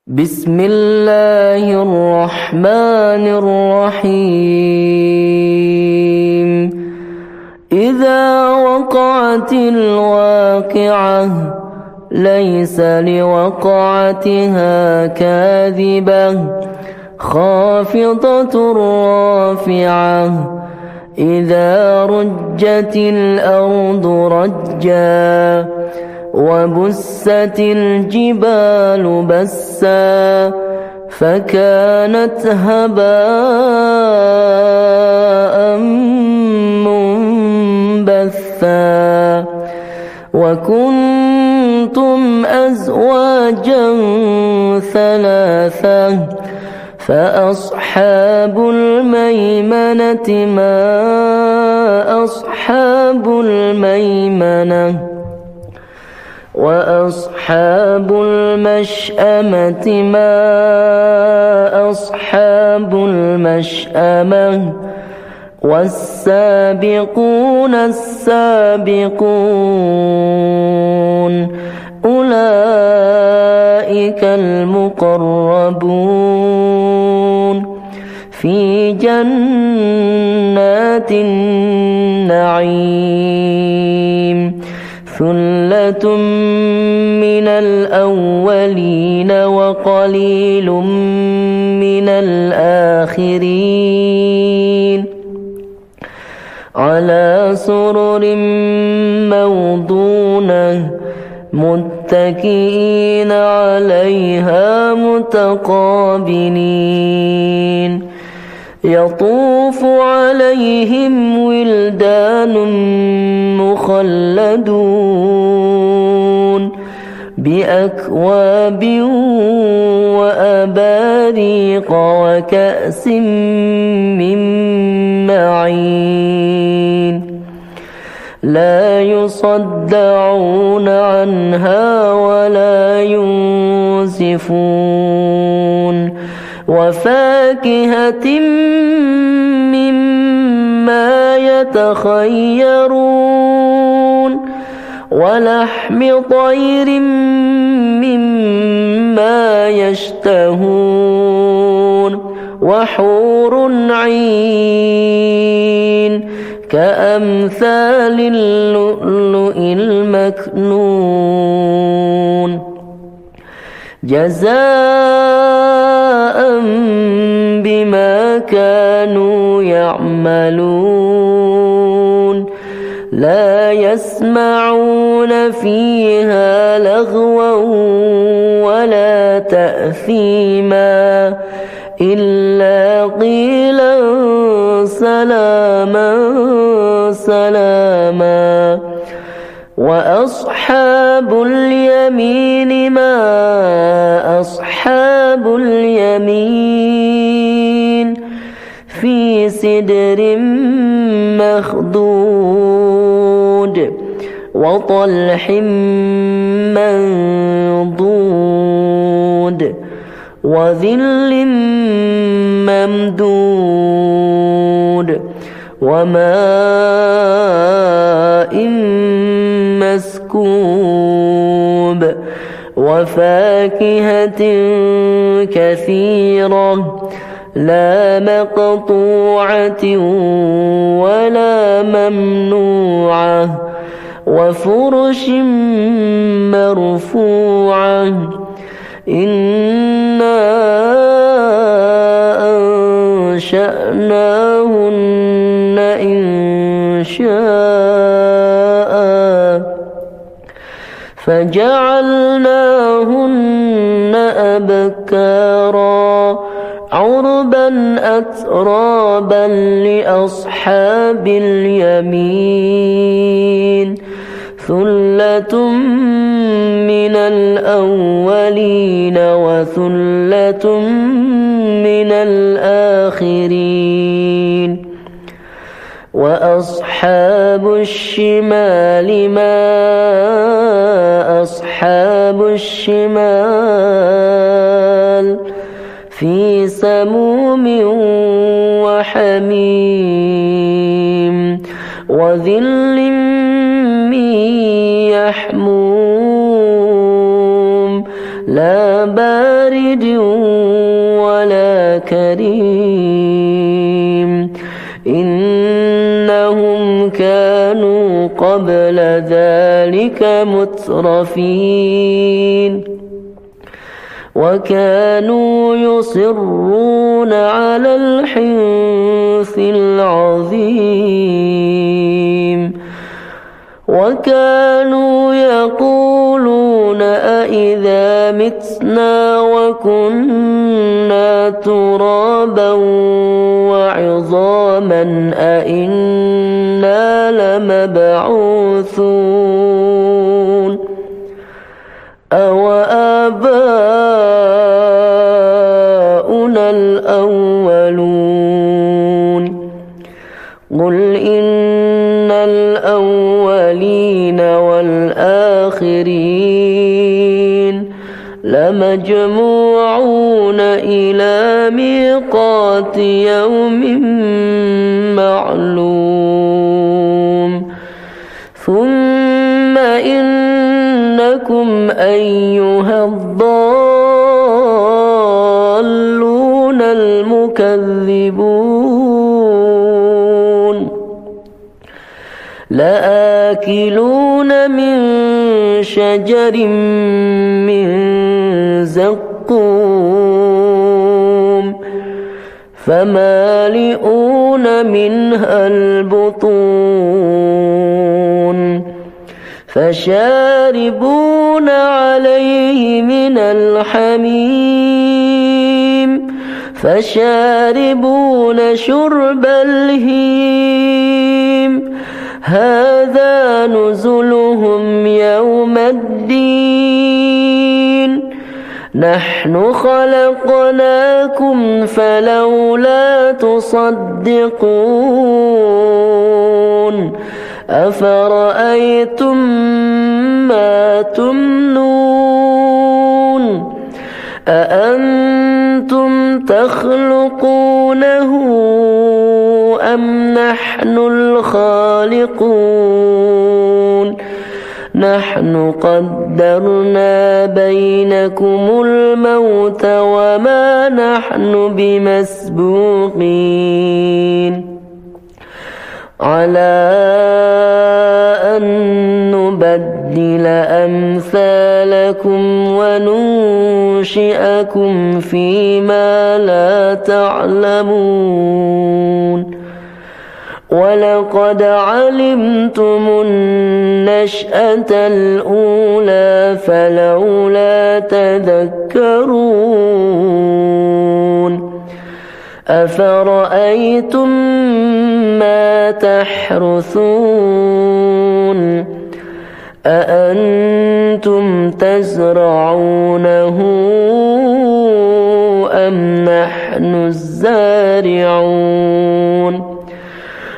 بسم الله الرحمن الرحيم إذا وقعت الواقعة ليس لوقعتها كاذبة خافضة رافعة إذا رجت الأرض رجا وبست الجبال بسا فكانت هباء منبثا وكنتم أزواجا ثلاثة فأصحاب الميمنة ما أصحاب الميمنة وأصحاب المشأمة ما أصحاب المشأمة والسابقون السابقون أولئك المقربون في جنات النعيم ثلة من الأولين وقليل من الآخرين على سرر موضونة متكئين عليها متقابلين يطوف عليهم ولدان مخلدون بأكواب وأباريق وكأس من معين لا يصدعون عنها ولا ينزفون وفاكهة مما يتخيرون ولحم طير مما يشتهون وحور عين كأمثال اللؤلؤ المكنون جزاء بما كانوا يعملون لا يسمعون فيها لغوا ولا تأثيما إلا قيلا سلاما سلاما وأصحاب اليمين ما أصحاب اليمين في سدر مخضود وطلح منضود وظل ممدود وماء مسكوب وفاكهة كثيرة لا مقطوعة ولا ممنوعة وفرش مرفوعة إنا أنشأناهن إنشاء فجعلناهن أبكارا عربا أترابا لأصحاب اليمين ثلة من الأولين وثلة من الآخرين وأصحاب الشمال ما أصحاب الشمال في سموم وحميم وظل من يحموم لا بارد عابد ولا كريم إنهم كانوا قبل ذلك مترفين وكانوا يصرون على الحنث العظيم وكانوا يقولون أإذا متنا وكنا ترابا وعظاما أإنا لمبعوثون أوآباؤنا الأولون قل إن الأولين والآخرين لمجموعون إلى ميقات يوم معلوم ثم إنكم أيها الضالون المكذبون لآكلون من شجر من زقوم فمالئون منها البطون فشاربون عليه من الحميم فشاربون شرب الهيم هذا نزلهم يوم الدين نحن خلقناكم فلولا تصدقون أفرأيتم ما تمنون أأنتم تخلقونه أم نحن الخالقون نحن قدرنا بينكم الموت وما نحن بمسبوقين على أن نبدل أمثالكم وننشئكم فيما لا تعلمون ولقد علمتم النشأة الأولى فلولا تذكرون أفرأيتم ما تحرثون أأنتم تزرعونه أم نحن الزارعون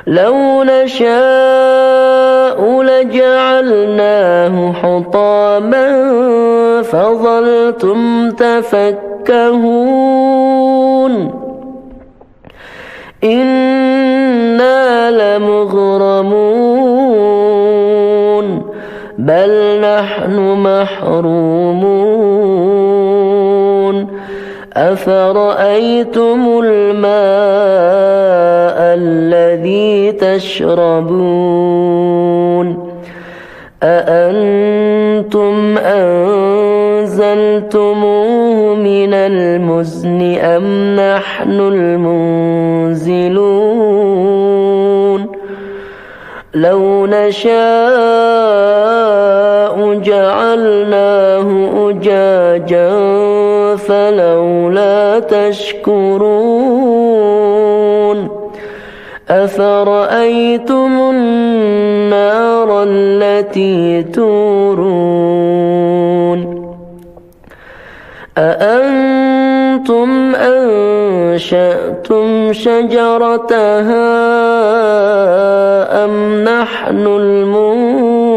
لو نشاء لجعلناه حطاما فظلتم تفكهون إنا لمغرمون بل نحن محرومون أفرأيتم الماء الذي تشربون أأنتم أنزلتموه من المزن أم نحن المنزلون لو نشاء جعلناه أجاجا فلولا تشكرون أفرأيتم النار التي تورون أأنتم أنشأتم شجرتها أم نحن المنشئون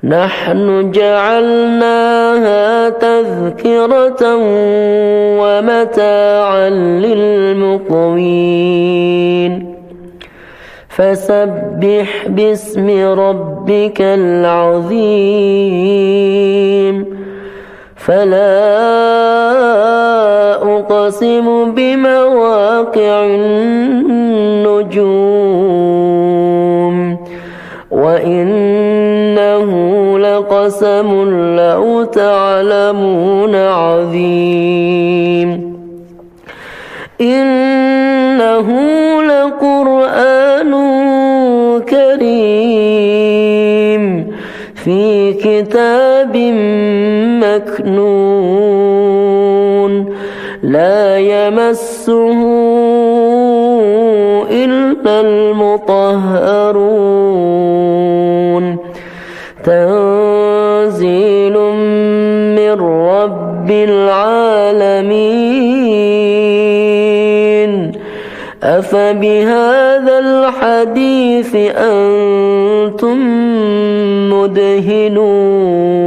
نحن جعلناها تذكرة ومتاعا للمقوين فسبح باسم ربك العظيم فلا أقسم بمواقع النجوم وإنه لقسم لو تعلمون عظيم إنه لقرآن كريم في كتاب مكنون لا يمسه إلا المطهرون تنزيل من رب العالمين أفبهذا الحديث أنتم مدهنون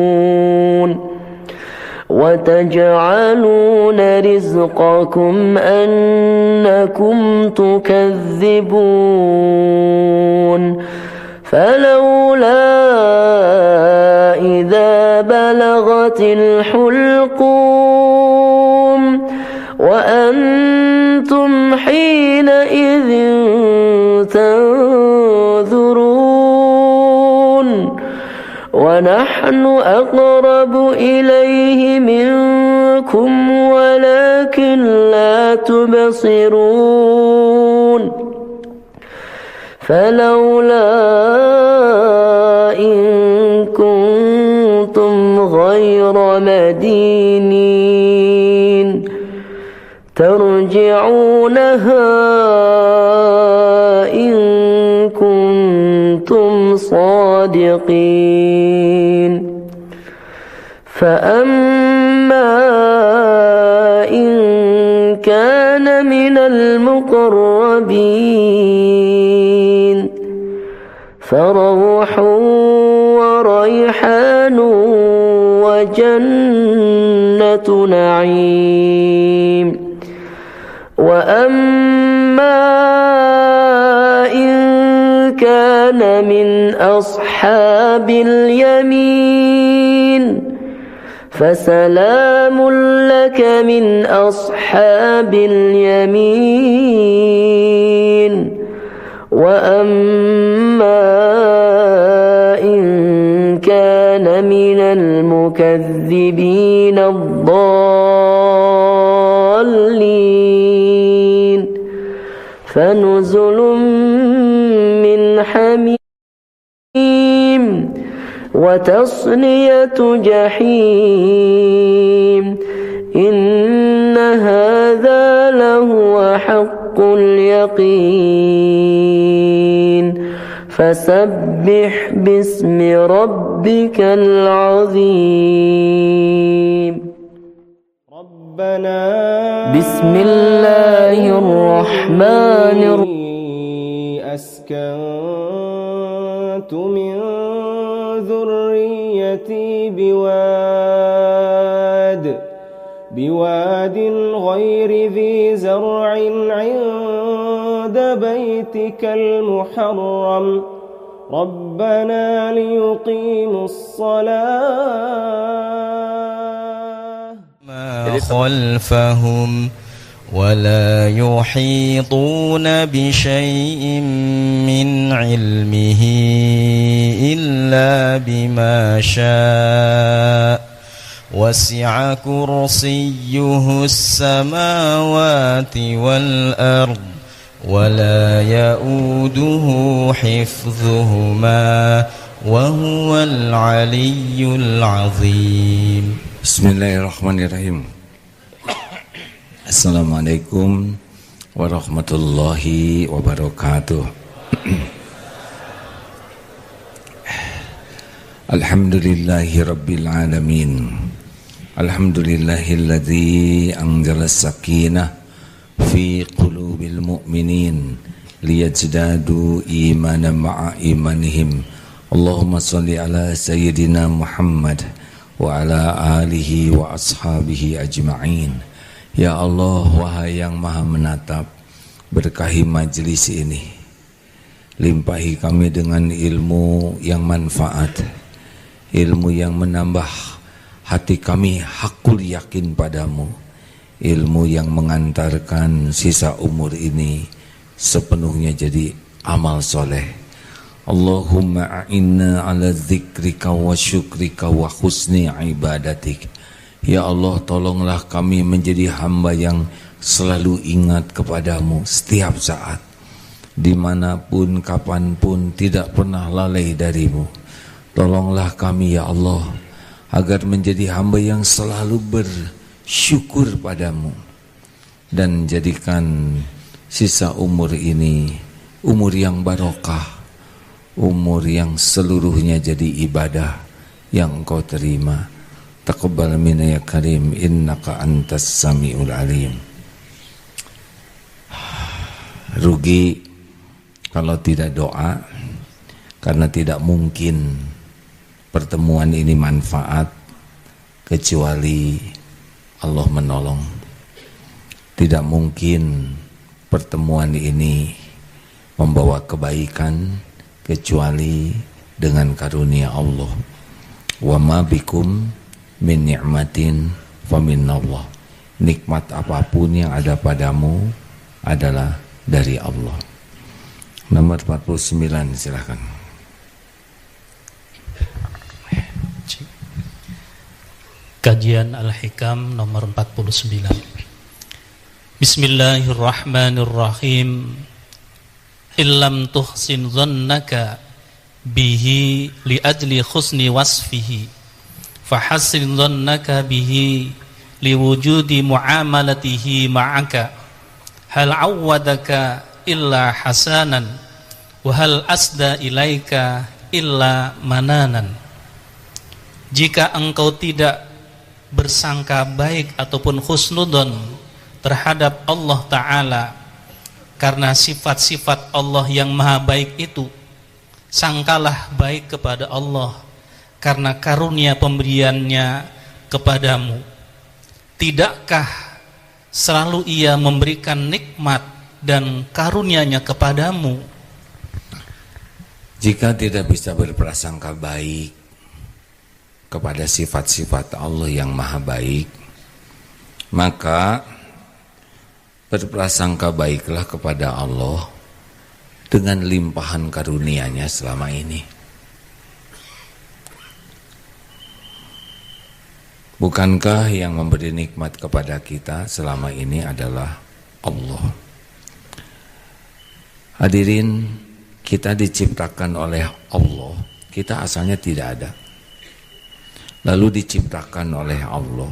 وتجعلون رزقكم أنكم تكذبون فلولا إذا بلغت الحلقوم وأنتم حينئذ تنظرون ونحن أقرب إليه منكم ولكن لا تبصرون فلولا إن كنتم غير مدينين ترجعونها إن كنتم صادقين فأما إن كان من المقربين فروح وريحان وجنة نعيم وأما إن كان من أصحاب اليمين فسلام لك من أصحاب اليمين وأما إن كان من المكذبين الضالين فنزل من حميم وتصلية جحيم إن هذا لهو حق اليقين فسبح باسم ربك العظيم ربنا بسم الله الرحمن الرحيم أسكنت من ذريتي بواد غير ذي زرع عند بيتك المحرم ربنا ليقيموا الصلاة ما خلفهم ولا يحيطون بشيء من علمه إلا بما شاء وسع كرسيه السماوات والأرض ولا يؤوده حفظهما وهو العلي العظيم. Bismillahirrahmanirrahim. Assalamualaikum warahmatullahi wabarakatuh. Alhamdulillahi rabbil alamin. Alhamdulillahilladzi anzala as-sakinah fi qulubil mu'minin liyazdadu imanan ma'a imanihim. Allahumma shalli ala sayyidina Muhammad wa ala alihi wa ashabihi ajma'in. Ya Allah, wahai yang maha menatap, berkahi majlis ini, limpahi kami dengan ilmu yang manfaat, ilmu yang menambah hati kami hakul yakin padamu, ilmu yang mengantarkan sisa umur ini sepenuhnya jadi amal soleh. Allahumma a'inna ala dzikrika wa syukrika wa husni ibadatik. Ya Allah, tolonglah kami menjadi hamba yang selalu ingat kepadamu setiap saat, dimanapun, kapanpun, tidak pernah lalai darimu. Tolonglah kami ya Allah, agar menjadi hamba yang selalu bersyukur padamu, dan jadikan sisa umur ini umur yang barokah, umur yang seluruhnya jadi ibadah yang Engkau terima. Taqabbal minna ya karim, innaka antas samiul alim. Rugi kalau tidak doa, karena tidak mungkin pertemuan ini manfaat kecuali Allah menolong. Tidak mungkin pertemuan ini membawa kebaikan kecuali dengan karunia Allah. Wa ma bikum min ni'matin fa minallah. Nikmat apapun yang ada padamu adalah dari Allah. Nomor 49 silakan. Kajian Al-Hikam nomor 49. Bismillahirrahmanirrahim. Illam tuhsin dhannaka bihi li ajli khusni wasfihi fahassin dhannaka bihi li wujudi muamalatihi ma'aka. Hal awwadaka illa hasanan wa hal asda ilaika illa mananan. Jika engkau tidak bersangka baik ataupun husnudon terhadap Allah Ta'ala, karena sifat-sifat Allah yang maha baik itu, sangkalah baik kepada Allah karena karunia pemberiannya kepadamu. Tidakkah selalu Ia memberikan nikmat dan karunia-Nya kepadamu? Jika tidak bisa berprasangka baik kepada sifat-sifat Allah yang maha baik, maka berprasangka baiklah kepada Allah dengan limpahan karunia-Nya selama ini. Bukankah yang memberi nikmat kepada kita selama ini adalah Allah? Hadirin, kita diciptakan oleh Allah. Kita asalnya tidak ada, lalu diciptakan oleh Allah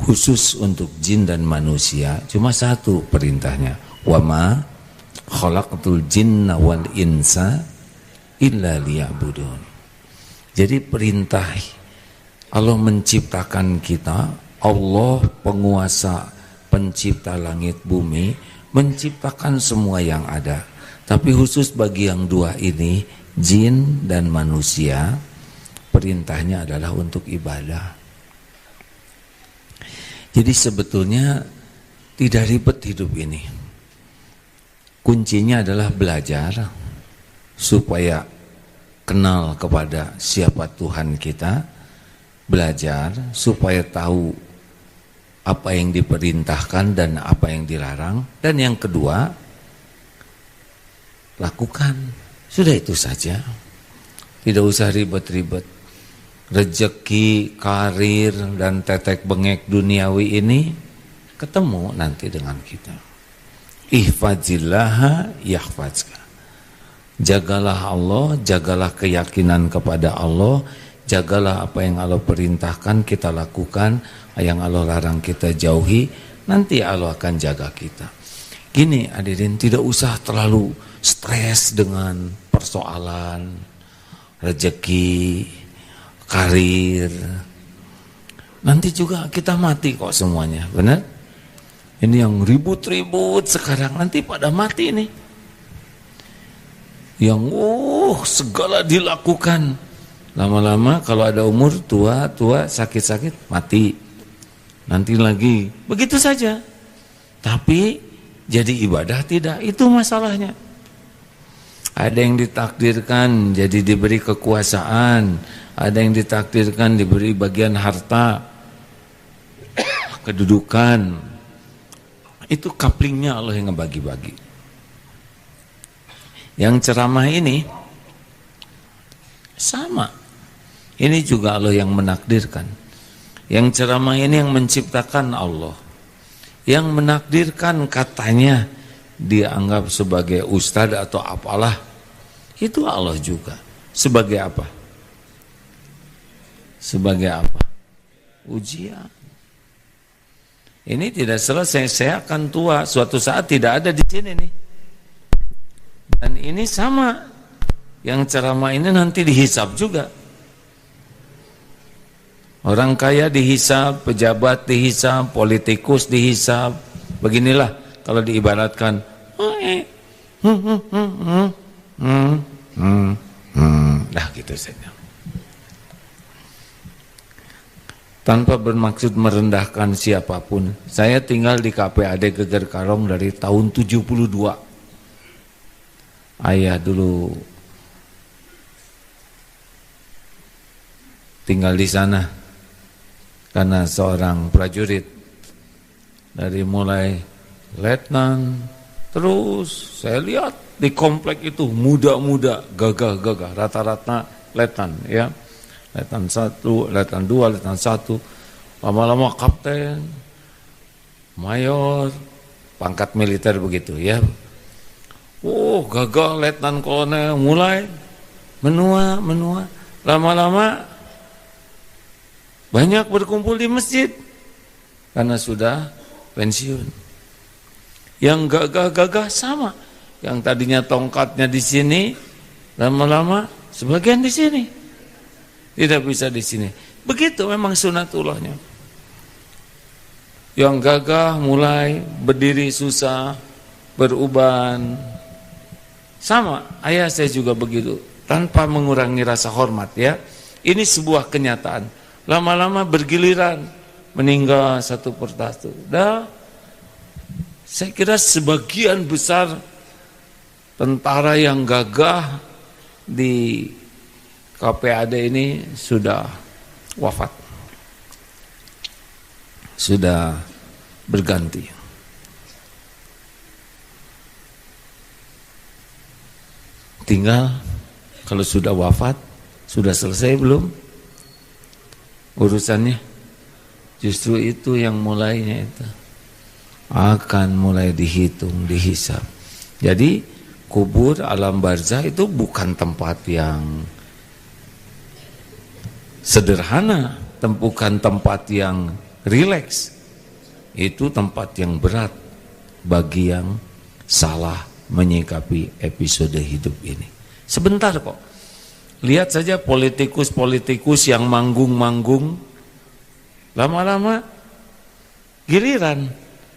khusus untuk jin dan manusia. Cuma satu perintahnya, wa ma khalaqtul jinna wal insa illa liya'budun. Jadi perintah Allah menciptakan kita, Allah penguasa pencipta langit bumi, menciptakan semua yang ada. Tapi khusus bagi yang dua ini, jin dan manusia, perintahnya adalah untuk ibadah. Jadi sebetulnya tidak ribet hidup ini. Kuncinya adalah belajar supaya kenal kepada siapa Tuhan kita, belajar supaya tahu apa yang diperintahkan dan apa yang dilarang, dan yang kedua, lakukan. Sudah itu saja. Tidak usah ribet-ribet. Rezeki, karir, dan tetek bengek duniawi ini ketemu nanti dengan kita. Ihfazillaha yahfazka. Jagalah Allah, jagalah keyakinan kepada Allah, jagalah apa yang Allah perintahkan kita lakukan, yang Allah larang kita jauhi, nanti Allah akan jaga kita. Gini hadirin, tidak usah terlalu stres dengan persoalan rezeki, karir. Nanti juga kita mati kok semuanya, benar? Ini yang ribut-ribut sekarang, nanti pada mati nih. Yang segala dilakukan, lama-lama kalau ada umur tua, sakit-sakit, mati. Nanti lagi, begitu saja. Tapi jadi ibadah tidak, itu masalahnya. Ada yang ditakdirkan jadi diberi kekuasaan, ada yang ditakdirkan diberi bagian harta, kedudukan. Itu couplingnya Allah yang ngebagi-bagi. Yang ceramah ini sama. Ini juga Allah yang menakdirkan. Yang ceramah ini yang menciptakan Allah. Yang menakdirkan katanya dianggap sebagai ustadz atau apalah, itu Allah juga. Sebagai apa? Sebagai apa? Ujian. Ini tidak selesai, saya akan tua, suatu saat tidak ada di sini nih. Dan ini sama, yang ceramah ini nanti dihisab juga. Orang kaya dihisab, pejabat dihisab, politikus dihisab. Beginilah kalau diibaratkan. Nah gitu saja. Tanpa bermaksud merendahkan siapapun, saya tinggal di KPAD Geger Karong dari tahun 72. Ayah dulu tinggal di sana karena seorang prajurit. Dari mulai letnan, terus saya lihat di komplek itu muda-muda, gagah-gagah, rata-rata letnan ya. Letnan 1, letnan 2, letnan 1, lama-lama kapten, mayor, pangkat militer begitu ya. Oh, gagah letnan kolonel, mulai menua, lama-lama banyak berkumpul di masjid karena sudah pensiun. Yang gagah-gagah sama, yang tadinya tongkatnya di sini, lama-lama sebagian di sini. Tidak bisa di sini. Begitu memang sunatullahnya. Yang gagah mulai berdiri susah, beruban. Sama, ayah saya juga begitu. Tanpa mengurangi rasa hormat ya. Ini sebuah kenyataan. Lama-lama bergiliran meninggal satu persatu. Dah, saya kira sebagian besar tentara yang gagah di KPAD ini sudah wafat, sudah berganti. Tinggal kalau sudah wafat, sudah selesai belum urusannya? Justru itu yang mulainya itu akan mulai dihitung, dihisab. Jadi kubur alam barzah itu bukan tempat yang sederhana, bukan tempat yang rileks. Itu tempat yang berat bagi yang salah menyikapi episode hidup ini. Sebentar kok. Lihat saja politikus-politikus yang manggung-manggung, lama-lama giliran.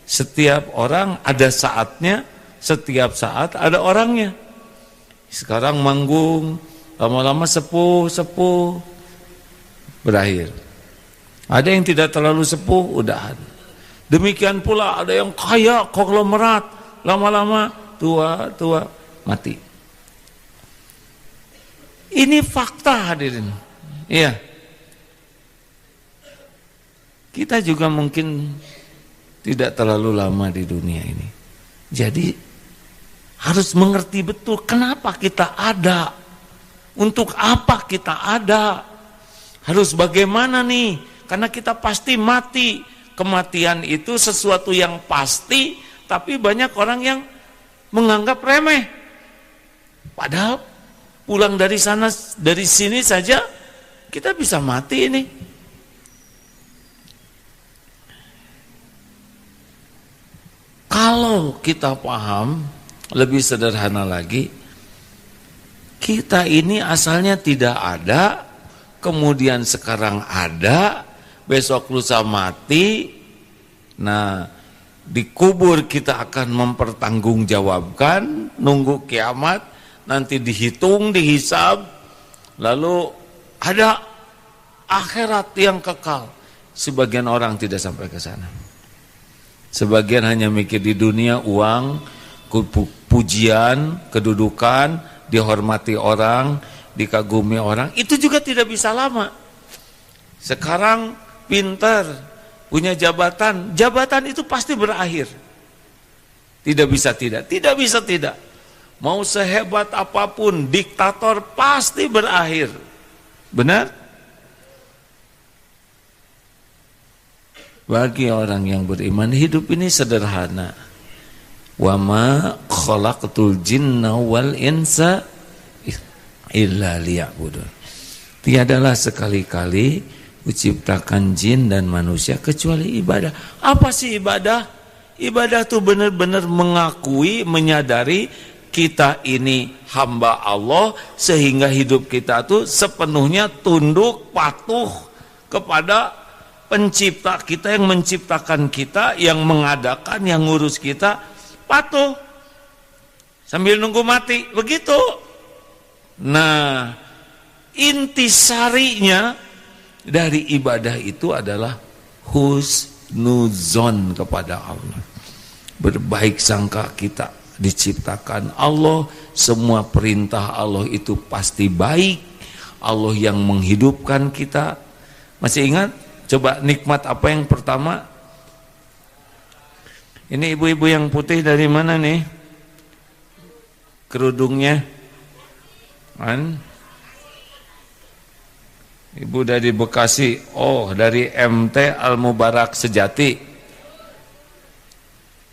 Setiap orang ada saatnya, setiap saat ada orangnya. Sekarang manggung, lama-lama sepuh, berakhir. Ada yang tidak terlalu sepuh, udahan. Demikian pula ada yang kaya, konglomerat, lama-lama tua, mati. Ini fakta hadirin. Iya. Kita juga mungkin tidak terlalu lama di dunia ini. Jadi harus mengerti betul kenapa kita ada. Untuk apa kita ada. Harus bagaimana nih? Karena kita pasti mati. Kematian itu sesuatu yang pasti, tapi banyak orang yang menganggap remeh. Padahal pulang dari sana, dari sini saja kita bisa mati ini. Kalau kita paham lebih sederhana lagi, kita ini asalnya tidak ada, kemudian sekarang ada, besok lusa mati. Nah, dikubur kita akan mempertanggungjawabkan, nunggu kiamat, nanti dihitung, dihisab, lalu ada akhirat yang kekal. Sebagian orang tidak sampai ke sana. Sebagian hanya mikir di dunia, uang, pujian, kedudukan, dihormati orang, dikagumi orang, itu juga tidak bisa lama. Sekarang pintar, punya jabatan, jabatan itu pasti berakhir. Tidak bisa tidak, tidak bisa tidak. Mau sehebat apapun diktator pasti berakhir. Benar? Bagi orang yang beriman, hidup ini sederhana. Wa ma khalaqtul jinna wal insa illa liya'budun. Tiadalah sekali-kali kuciptakan jin dan manusia kecuali ibadah. Apa sih ibadah? Ibadah itu benar-benar mengakui, menyadari kita ini hamba Allah, sehingga hidup kita tuh sepenuhnya tunduk, patuh kepada pencipta kita yang menciptakan kita, yang mengadakan, yang ngurus kita, patuh sambil nunggu mati, begitu. Nah, intisarinya dari ibadah itu adalah husnuzon kepada Allah, berbaik sangka kita diciptakan Allah, semua perintah Allah itu pasti baik, Allah yang menghidupkan kita. Masih ingat? Coba nikmat apa yang pertama? Ini ibu-ibu yang putih dari mana nih? Kerudungnya? Kan? Ibu dari Bekasi. Oh, dari MT Al Mubarak Sejati.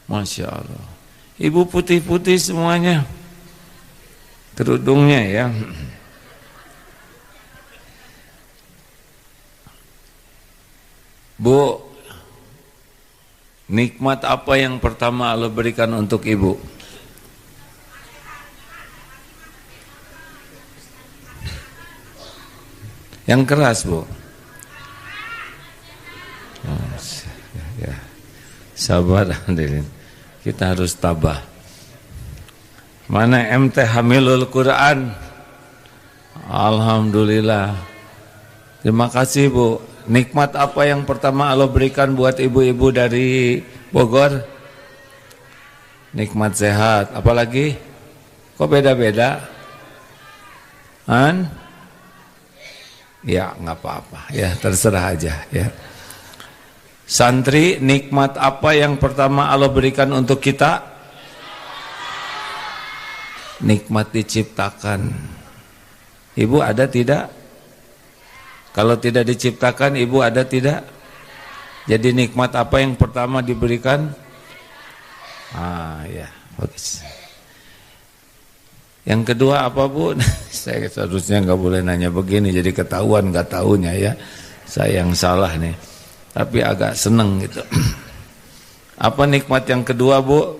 Masya Allah. Ibu putih-putih semuanya. Kerudungnya ya. Bu, nikmat apa yang pertama Allah berikan untuk ibu? Yang keras, Bu. Oh, ya. Sabar, hadirin. Kita harus tabah. Mana MT Hamilul Quran? Alhamdulillah. Terima kasih, Bu. Nikmat apa yang pertama Allah berikan buat ibu-ibu dari Bogor? Nikmat sehat. Apalagi? Kok beda-beda? Ya, nggak apa-apa. Ya, terserah aja. Ya. Santri, nikmat apa yang pertama Allah berikan untuk kita? Nikmat diciptakan. Ibu ada tidak? Kalau tidak diciptakan, ibu ada tidak? Jadi nikmat apa yang pertama diberikan? Ya, bagus. Yang kedua apa, Bu? Saya seharusnya nggak boleh nanya begini, jadi ketahuan nggak tahunya ya. Saya yang salah nih. Tapi agak seneng gitu. Apa nikmat yang kedua, Bu?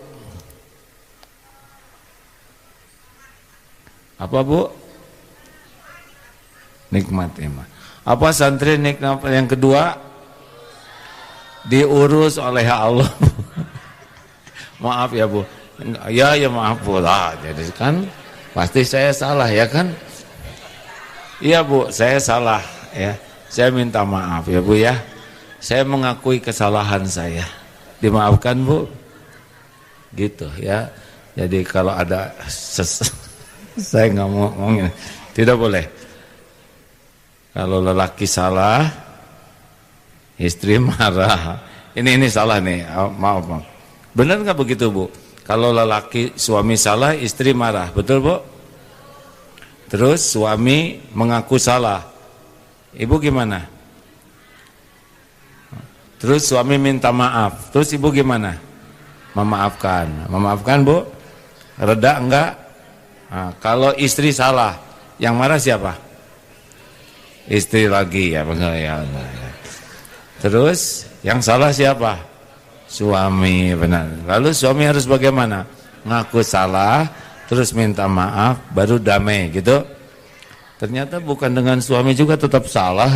Apa, Bu? Nikmat iman. Apa santri nikmat yang kedua? Diurus oleh Allah. Maaf ya, Bu. Ya maaf, Bu. Lah, jadi kan pasti saya salah ya kan? Iya, Bu, saya salah ya. Saya minta maaf ya, Bu ya. Saya mengakui kesalahan saya. Dimaafkan, Bu. Gitu ya. Jadi kalau ada saya nggak mau ngomongin. Tidak boleh. Kalau lelaki salah, istri marah. Ini salah nih. Maaf. Benar nggak begitu, Bu? Kalau lelaki suami salah, istri marah. Betul, Bu? Terus suami mengaku salah. Ibu gimana? Terus suami minta maaf. Terus ibu gimana? Memaafkan. Memaafkan, Bu? Reda enggak? Nah, kalau istri salah, yang marah siapa? Istri lagi ya, ya. Terus yang salah siapa? Suami, benar. Lalu suami harus bagaimana? Ngaku salah, terus minta maaf, baru damai gitu. Ternyata bukan dengan suami juga tetap salah.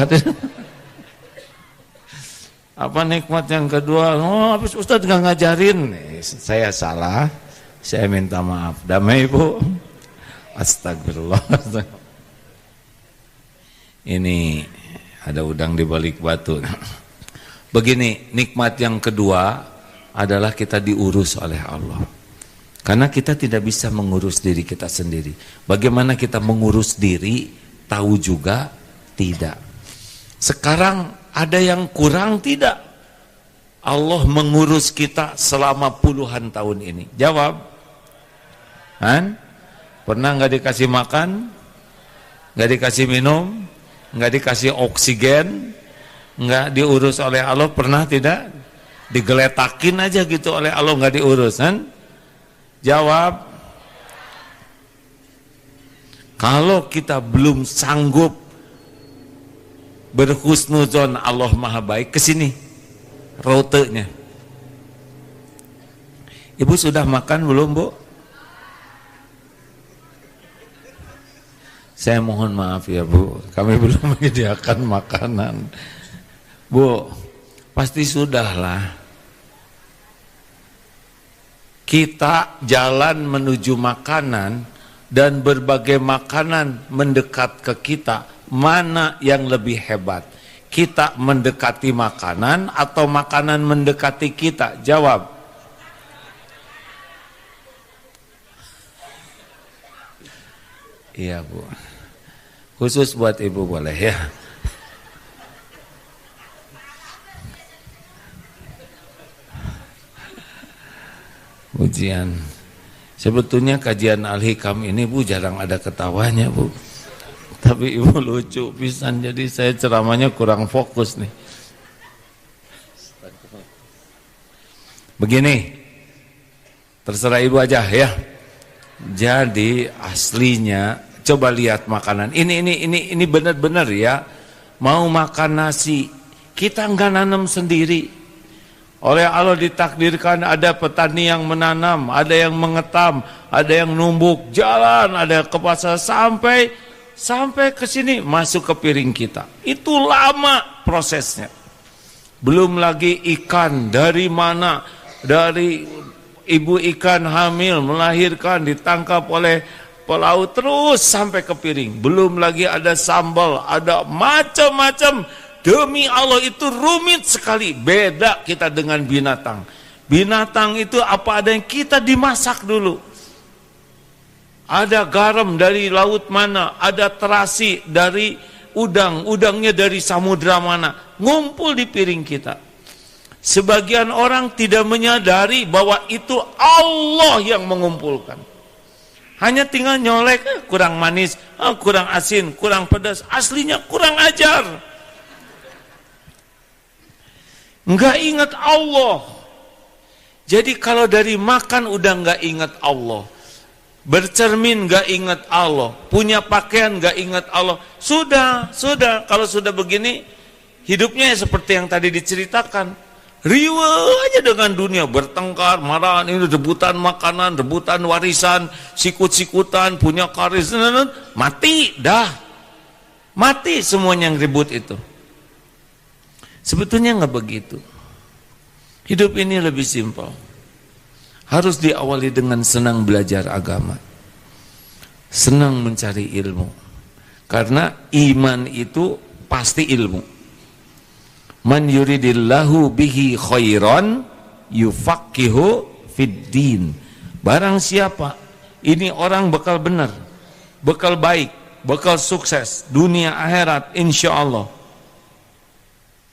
Apa nikmat yang kedua? Oh, habis Ustaz nggak ngajarin. Saya salah, saya minta maaf. Damai, Bu. Astagfirullah. Ini ada udang di balik batu. Begini, nikmat yang kedua adalah kita diurus oleh Allah. Karena kita tidak bisa mengurus diri kita sendiri. Bagaimana kita mengurus diri, tahu juga tidak. Sekarang ada yang kurang tidak? Allah mengurus kita selama puluhan tahun ini. Jawab. Han? Pernah nggak dikasih makan? Nggak dikasih minum? Nggak dikasih oksigen? Nggak diurus oleh Allah? Pernah tidak? Digeletakin aja gitu oleh Allah, nggak diurus, kan? Jawab. Kalau kita belum sanggup berhusnuzon Allah Maha Baik, kesini rutenya. Ibu sudah makan belum, Bu? Saya mohon maaf ya, Bu, kami belum menyediakan makanan. Bu, pasti sudahlah. Kita jalan menuju makanan dan berbagai makanan mendekat ke kita, mana yang lebih hebat? Kita mendekati makanan atau makanan mendekati kita? Jawab. Iya, Bu. Khusus buat Ibu boleh ya. Ujian. Sebetulnya kajian Al-Hikam ini, Bu, jarang ada ketawanya, Bu. Tapi Ibu lucu pisan, jadi saya ceramahnya kurang fokus nih. Begini, terserah Ibu aja ya. Jadi aslinya coba lihat makanan. Ini benar-benar ya. Mau makan nasi, kita enggak nanam sendiri. Oleh Allah ditakdirkan ada petani yang menanam, ada yang mengetam, ada yang numbuk, jalan, ada ke pasar sampai ke sini masuk ke piring kita. Itu lama prosesnya. Belum lagi ikan dari mana, dari ibu ikan hamil melahirkan, ditangkap oleh pelaut terus sampai ke piring. Belum lagi ada sambal, ada macam-macam. Demi Allah itu rumit sekali. Beda kita dengan binatang. Binatang itu apa ada yang kita dimasak dulu. Ada garam dari laut mana, ada terasi dari udangnya dari samudra mana, ngumpul di piring kita. Sebagian orang tidak menyadari bahwa itu Allah yang mengumpulkan. Hanya tinggal nyolek, kurang manis, kurang asin, kurang pedas. Aslinya kurang ajar. Enggak ingat Allah. Jadi kalau dari makan udah enggak ingat Allah, bercermin enggak ingat Allah, punya pakaian enggak ingat Allah, sudah kalau sudah begini hidupnya seperti yang tadi diceritakan, riwa aja dengan dunia, bertengkar, marah, ini rebutan makanan, rebutan warisan, sikut-sikutan, punya karis, mati dah, mati semuanya yang ribut itu. Sebetulnya nggak begitu. Hidup ini lebih simpel. Harus diawali dengan senang belajar agama, senang mencari ilmu. Karena iman itu pasti ilmu. Man yuridillahu bihi khairan yufaqihu fid din. Barang siapa ini orang bakal benar, bakal baik, bakal sukses dunia akhirat insyaallah.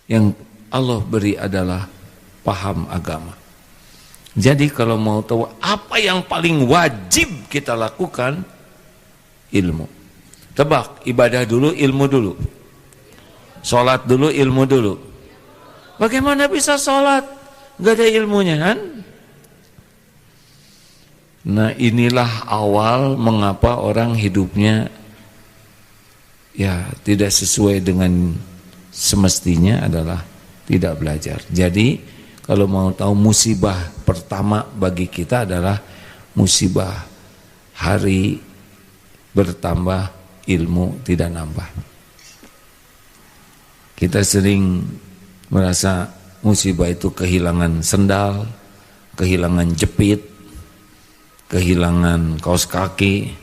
Yang Allah beri adalah paham agama. Jadi kalau mau tahu apa yang paling wajib kita lakukan, ilmu. Tebak, ibadah dulu, ilmu dulu. Sholat dulu, ilmu dulu. Bagaimana bisa sholat? Gak ada ilmunya kan? Nah inilah awal mengapa orang hidupnya ya tidak sesuai dengan semestinya adalah tidak belajar. Jadi kalau mau tahu musibah pertama bagi kita adalah musibah hari bertambah ilmu tidak nambah. Kita sering merasa musibah itu kehilangan sendal, kehilangan jepit, kehilangan kaos kaki,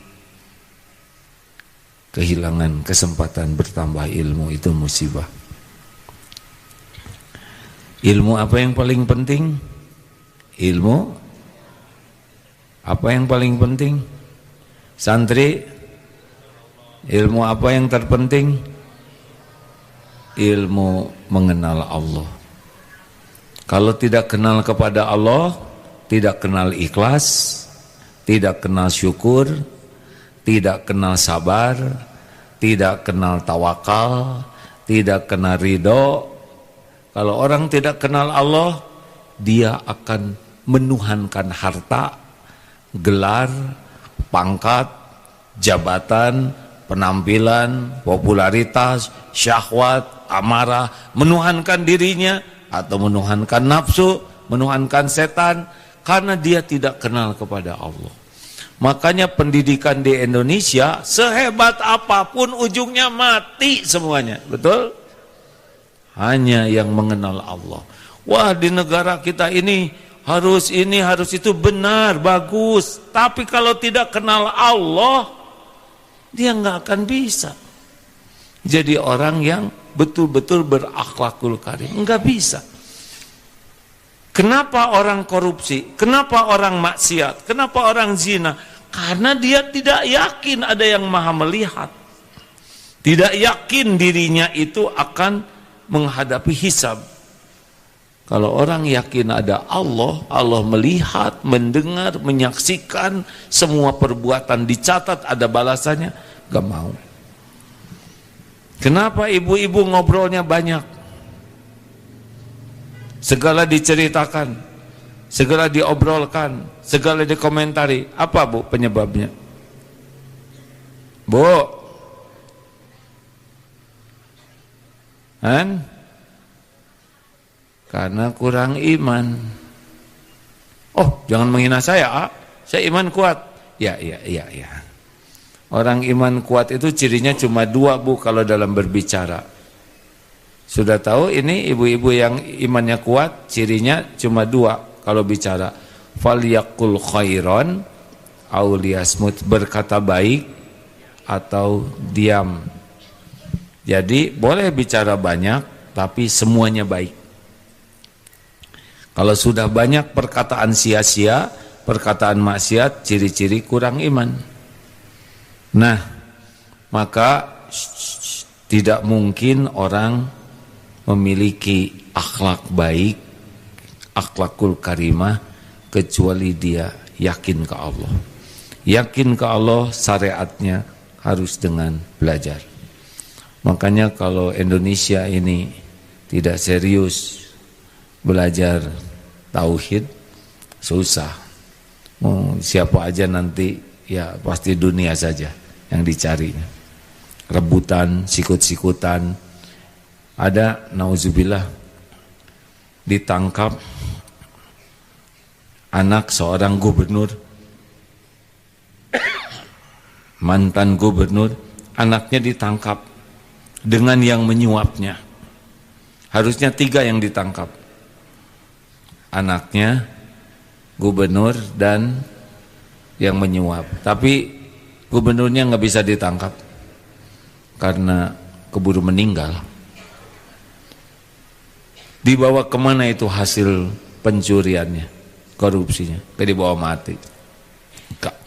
kehilangan kesempatan bertambah ilmu, itu musibah. Ilmu apa yang paling penting? Ilmu Apa yang paling penting? Santri, ilmu apa yang terpenting? Ilmu mengenal Allah. Kalau tidak kenal kepada Allah, tidak kenal ikhlas, tidak kenal syukur, tidak kenal sabar, tidak kenal tawakal, tidak kenal ridho. Kalau orang tidak kenal Allah, dia akan menuhankan harta, gelar, pangkat, jabatan, penampilan, popularitas, syahwat, amarah, menuhankan dirinya atau menuhankan nafsu, menuhankan setan, karena dia tidak kenal kepada Allah. Makanya pendidikan di Indonesia sehebat apapun ujungnya mati semuanya, betul? Hanya yang mengenal Allah. Wah, di negara kita ini harus itu, benar, bagus. Tapi kalau tidak kenal Allah, dia nggak akan bisa jadi orang yang betul-betul berakhlakul karim. Nggak bisa. Kenapa orang korupsi? Kenapa orang maksiat? Kenapa orang zina? Karena dia tidak yakin ada yang maha melihat. Tidak yakin dirinya itu akan menghadapi hisab. Kalau orang yakin ada Allah, Allah melihat, mendengar, menyaksikan semua perbuatan, dicatat, ada balasannya, gak mau. Kenapa ibu-ibu ngobrolnya banyak? Segala diceritakan, segala diobrolkan, segala dikomentari. Apa Bu penyebabnya? Bu? Karena kurang iman. Oh, jangan menghina saya, saya iman kuat. Ya. Orang iman kuat itu cirinya cuma dua Bu kalau dalam berbicara. Sudah tahu ini ibu-ibu yang imannya kuat, cirinya cuma dua kalau bicara. Falyaqul khairan aw liyasmut, berkata baik atau diam. Jadi boleh bicara banyak tapi semuanya baik. Kalau sudah banyak perkataan sia-sia, perkataan maksiat, ciri-ciri kurang iman. Nah, maka tidak mungkin orang memiliki akhlak baik, akhlakul karimah, kecuali dia yakin ke Allah. Yakin ke Allah, syariatnya harus dengan belajar. Makanya kalau Indonesia ini tidak serius belajar tauhid, susah. Siapa aja nanti, ya pasti dunia saja yang dicarinya. Rebutan, sikut-sikutan. Ada, nauzubillah, ditangkap anak seorang gubernur, mantan gubernur, anaknya ditangkap dengan yang menyuapnya. Harusnya 3 yang ditangkap, anaknya, gubernur, dan yang menyuap. Tapi gubernurnya nggak bisa ditangkap karena keburu meninggal. Dibawa kemana itu hasil pencuriannya, korupsinya? Dibawa mati. Enggak.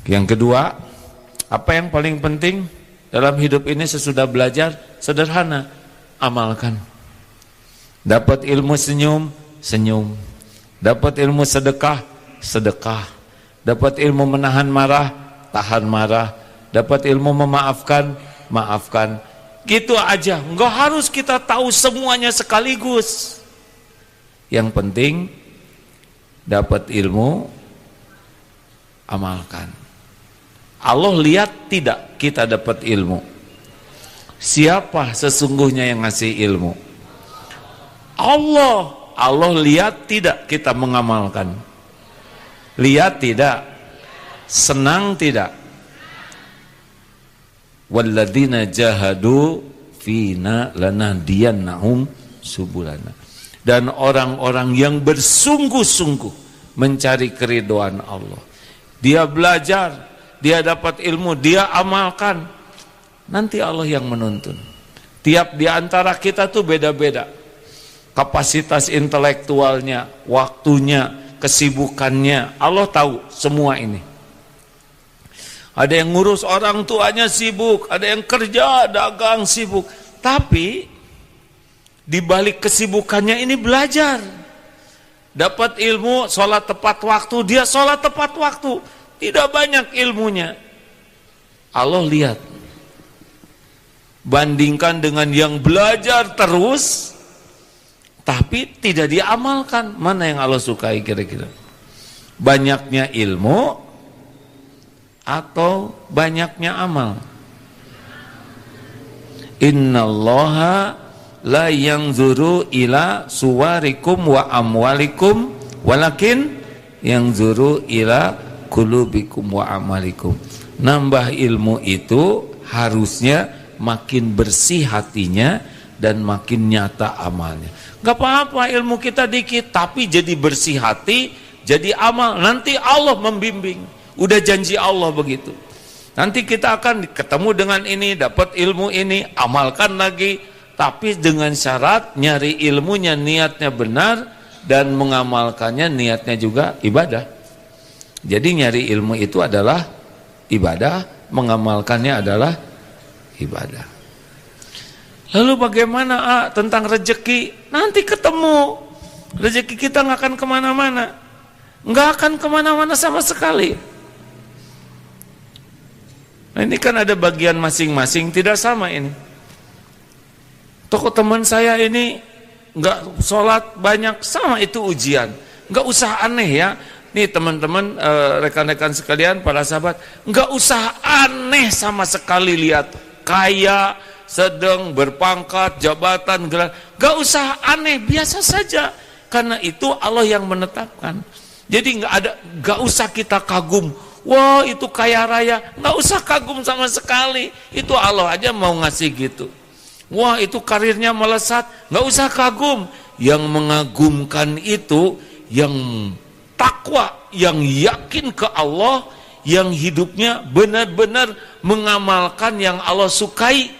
Yang kedua, apa yang paling penting dalam hidup ini sesudah belajar? Sederhana, amalkan. Dapat ilmu senyum, senyum. Dapat ilmu sedekah, sedekah. Dapat ilmu menahan marah, tahan marah. Dapat ilmu memaafkan, maafkan. Gitu aja, enggak harus kita tahu semuanya sekaligus. Yang penting dapat ilmu, amalkan. Allah lihat tidak kita dapat ilmu? Siapa sesungguhnya yang ngasih ilmu? Allah. Allah lihat tidak kita mengamalkan? Lihat tidak? Senang tidak? Walladzina jahadu fina lanahdiyannahum subulana. Dan orang-orang yang bersungguh-sungguh mencari keridhaan Allah, dia belajar, dia dapat ilmu, dia amalkan, nanti Allah yang menuntun. Tiap di antara kita tuh beda-beda. kapasitas intelektualnya, waktunya, kesibukannya. Allah tahu semua ini. Ada yang ngurus orang tuanya sibuk, ada yang kerja, dagang sibuk. Tapi di balik kesibukannya ini belajar. Dapat ilmu, sholat tepat waktu, dia sholat tepat waktu. Tidak banyak ilmunya. Allah lihat. Bandingkan dengan yang belajar terus, tapi tidak diamalkan. Mana yang Allah sukai kira-kira? Banyaknya ilmu atau banyaknya amal? Innallaha la yanzuru ila suwarikum wa amwalikum walakin yanzuru ila qulubikum wa amalikum. Nambah ilmu itu harusnya makin bersih hatinya dan makin nyata amalnya. Gak apa-apa ilmu kita dikit, tapi jadi bersih hati, jadi amal. Nanti Allah membimbing. Udah janji Allah begitu. Nanti kita akan ketemu dengan ini, dapat ilmu ini, amalkan lagi. Tapi dengan syarat nyari ilmunya niatnya benar dan mengamalkannya niatnya juga ibadah. Jadi nyari ilmu itu adalah ibadah, mengamalkannya adalah ibadah. Lalu bagaimana tentang rezeki? Nanti ketemu. Rezeki kita nggak akan kemana-mana. Nggak akan kemana-mana sama sekali. Nah, ini kan ada bagian masing-masing, tidak sama ini. Toko teman saya ini nggak sholat banyak, sama itu ujian. Nggak usah aneh ya. Nih teman-teman, rekan-rekan sekalian, para sahabat, nggak usah aneh sama sekali lihat kaya, sedang, berpangkat, jabatan, gelar. Nggak usah aneh, biasa saja. Karena itu Allah yang menetapkan. Jadi nggak usah kita kagum. Wah itu kaya raya, nggak usah kagum sama sekali. Itu Allah aja mau ngasih gitu. Wah itu karirnya melesat, nggak usah kagum. Yang mengagumkan itu yang takwa, yang yakin ke Allah, yang hidupnya benar-benar mengamalkan yang Allah sukai.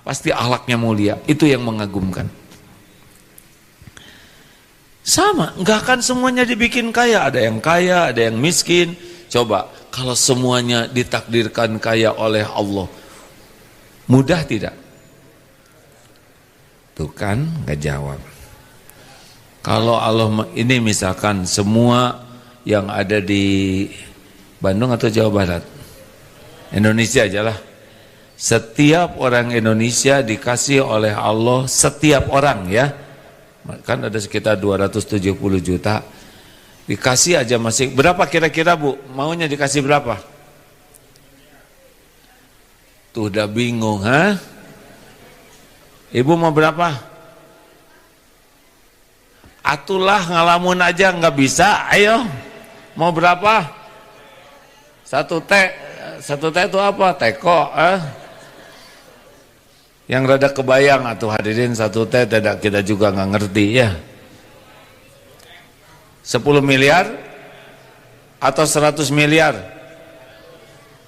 Pasti akhlaknya mulia. Itu yang mengagumkan. Sama, nggak akan semuanya dibikin kaya. Ada yang kaya, ada yang miskin. Coba, kalau semuanya ditakdirkan kaya oleh Allah, mudah tidak? Tuh kan, nggak jawab. Kalau Allah ini misalkan semua yang ada di Bandung atau Jawa Barat, Indonesia aja lah. Setiap orang Indonesia dikasih oleh Allah, setiap orang ya. Kan ada sekitar 270 juta. Dikasih aja masih. Berapa kira-kira Bu? Maunya dikasih berapa? Tuh udah bingung, ha? Ibu mau berapa? Atulah ngalamun aja nggak bisa. Ayo. Mau berapa? Satu teh itu apa? Teko, Yang rada kebayang atuh hadirin satu teh tidak kita juga nggak ngerti ya. 10 miliar atau 100 miliar?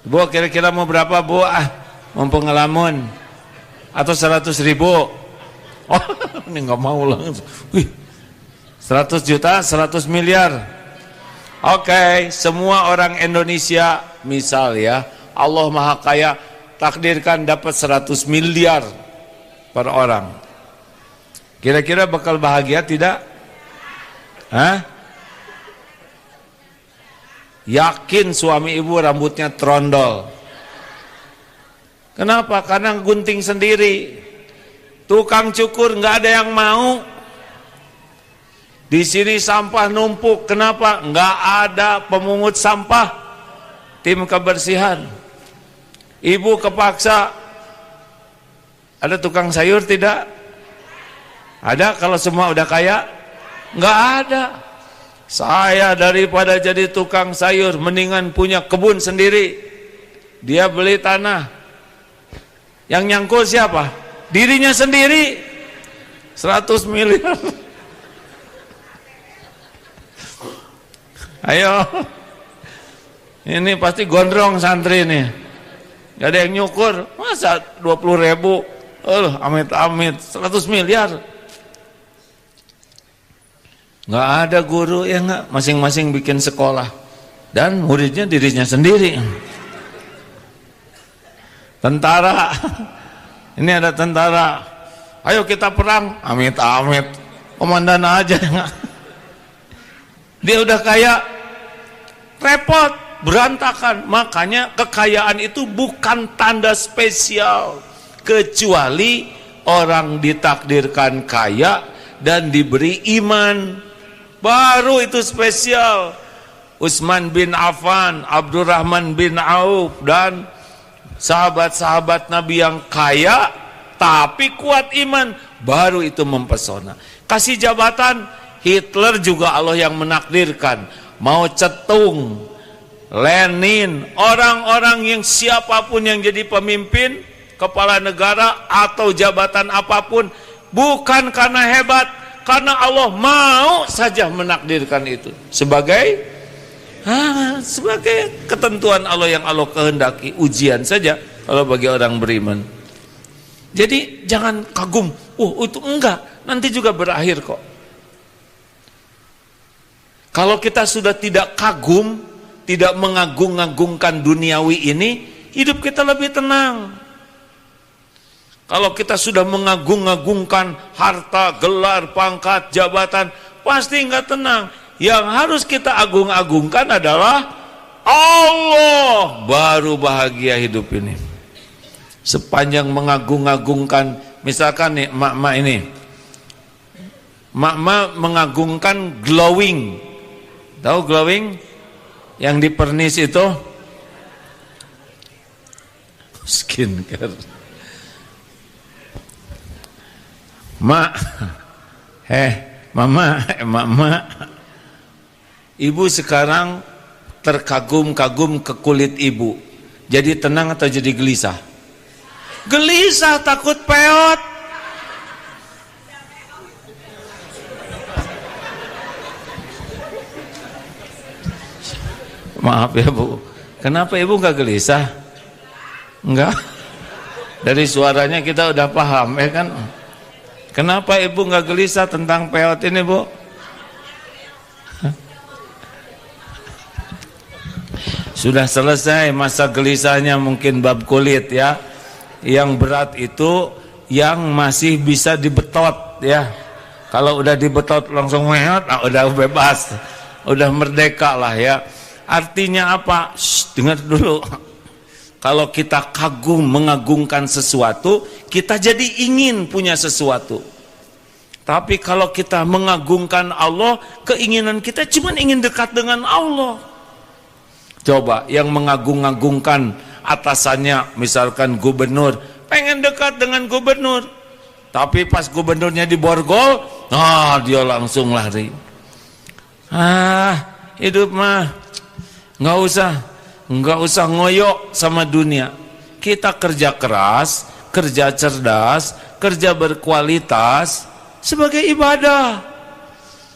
Bu kira-kira mau berapa Bu? Mau pengalaman atau 100 ribu? Oh ini nggak mau langsung. 100 juta, 100 miliar. Oke, semua orang Indonesia misal ya, Allah Maha Kaya takdirkan dapat 100 miliar per orang. Kira-kira bakal bahagia tidak? Yakin suami ibu rambutnya trondol. Kenapa? Karena gunting sendiri. Tukang cukur nggak ada yang mau. Di sini sampah numpuk. Kenapa? Nggak ada pemungut sampah. Tim kebersihan. Ibu kepaksa. Ada tukang sayur tidak? Ada kalau semua udah kaya? Nggak ada. Saya daripada jadi tukang sayur mendingan punya kebun sendiri. Dia beli tanah. Yang nyangkul siapa? Dirinya sendiri. 100 miliar. Ayo. Ini pasti gondrong santri nih. Gak ada yang nyukur. Masa 20 ribu? Amit-amit 100 miliar. Nggak ada guru ya nggak, masing-masing bikin sekolah dan muridnya dirinya sendiri. Tentara, ini ada tentara, ayo kita perang, amit-amit, komandan aja. Dia udah kaya, repot, berantakan. Makanya kekayaan itu bukan tanda spesial, kecuali orang ditakdirkan kaya dan diberi iman, baru itu spesial. Utsman bin Affan, Abdurrahman bin Auf, dan sahabat-sahabat Nabi yang kaya tapi kuat iman, baru itu mempesona. Kasih jabatan, Hitler juga Allah yang menakdirkan. Mao Zedong, Lenin, orang-orang yang siapapun yang jadi pemimpin, kepala negara atau jabatan apapun, bukan karena hebat, karena Allah mau saja menakdirkan itu sebagai ketentuan Allah yang Allah kehendaki, ujian saja kalau bagi orang beriman. Jadi jangan kagum, itu enggak, nanti juga berakhir kok. Kalau kita sudah tidak kagum, tidak mengagung-agungkan duniawi ini, hidup kita lebih tenang. Kalau kita sudah mengagung-agungkan harta, gelar, pangkat, jabatan, pasti enggak tenang. Yang harus kita agung-agungkan adalah Allah, baru bahagia hidup ini. Sepanjang mengagung-agungkan, misalkan nih mak-mak ini, mak-mak mengagungkan glowing. Tahu glowing? Yang di pernis itu skincare. Mak, mama, emak-emak, ibu sekarang terkagum-kagum ke kulit ibu. Jadi tenang atau jadi gelisah? Gelisah, takut peot. Maaf ya Bu, kenapa ibu nggak gelisah? Enggak? Dari suaranya kita udah paham ya kan? Kenapa ibu nggak gelisah tentang peot ini Bu? Sudah selesai masa gelisahnya, mungkin bab kulit ya. Yang berat itu yang masih bisa dibetot ya. Kalau udah dibetot langsung meot, udah bebas, udah merdeka lah ya. Artinya apa? Dengar dulu. Kalau kita kagum mengagungkan sesuatu, kita jadi ingin punya sesuatu. Tapi kalau kita mengagungkan Allah, keinginan kita cuma ingin dekat dengan Allah. Coba yang mengagung-agungkan atasannya, misalkan gubernur, pengen dekat dengan gubernur. Tapi pas gubernurnya diborgol, dia langsung lari. Hidup mah nggak usah ngoyok sama dunia. Kita kerja keras, kerja cerdas, kerja berkualitas sebagai ibadah.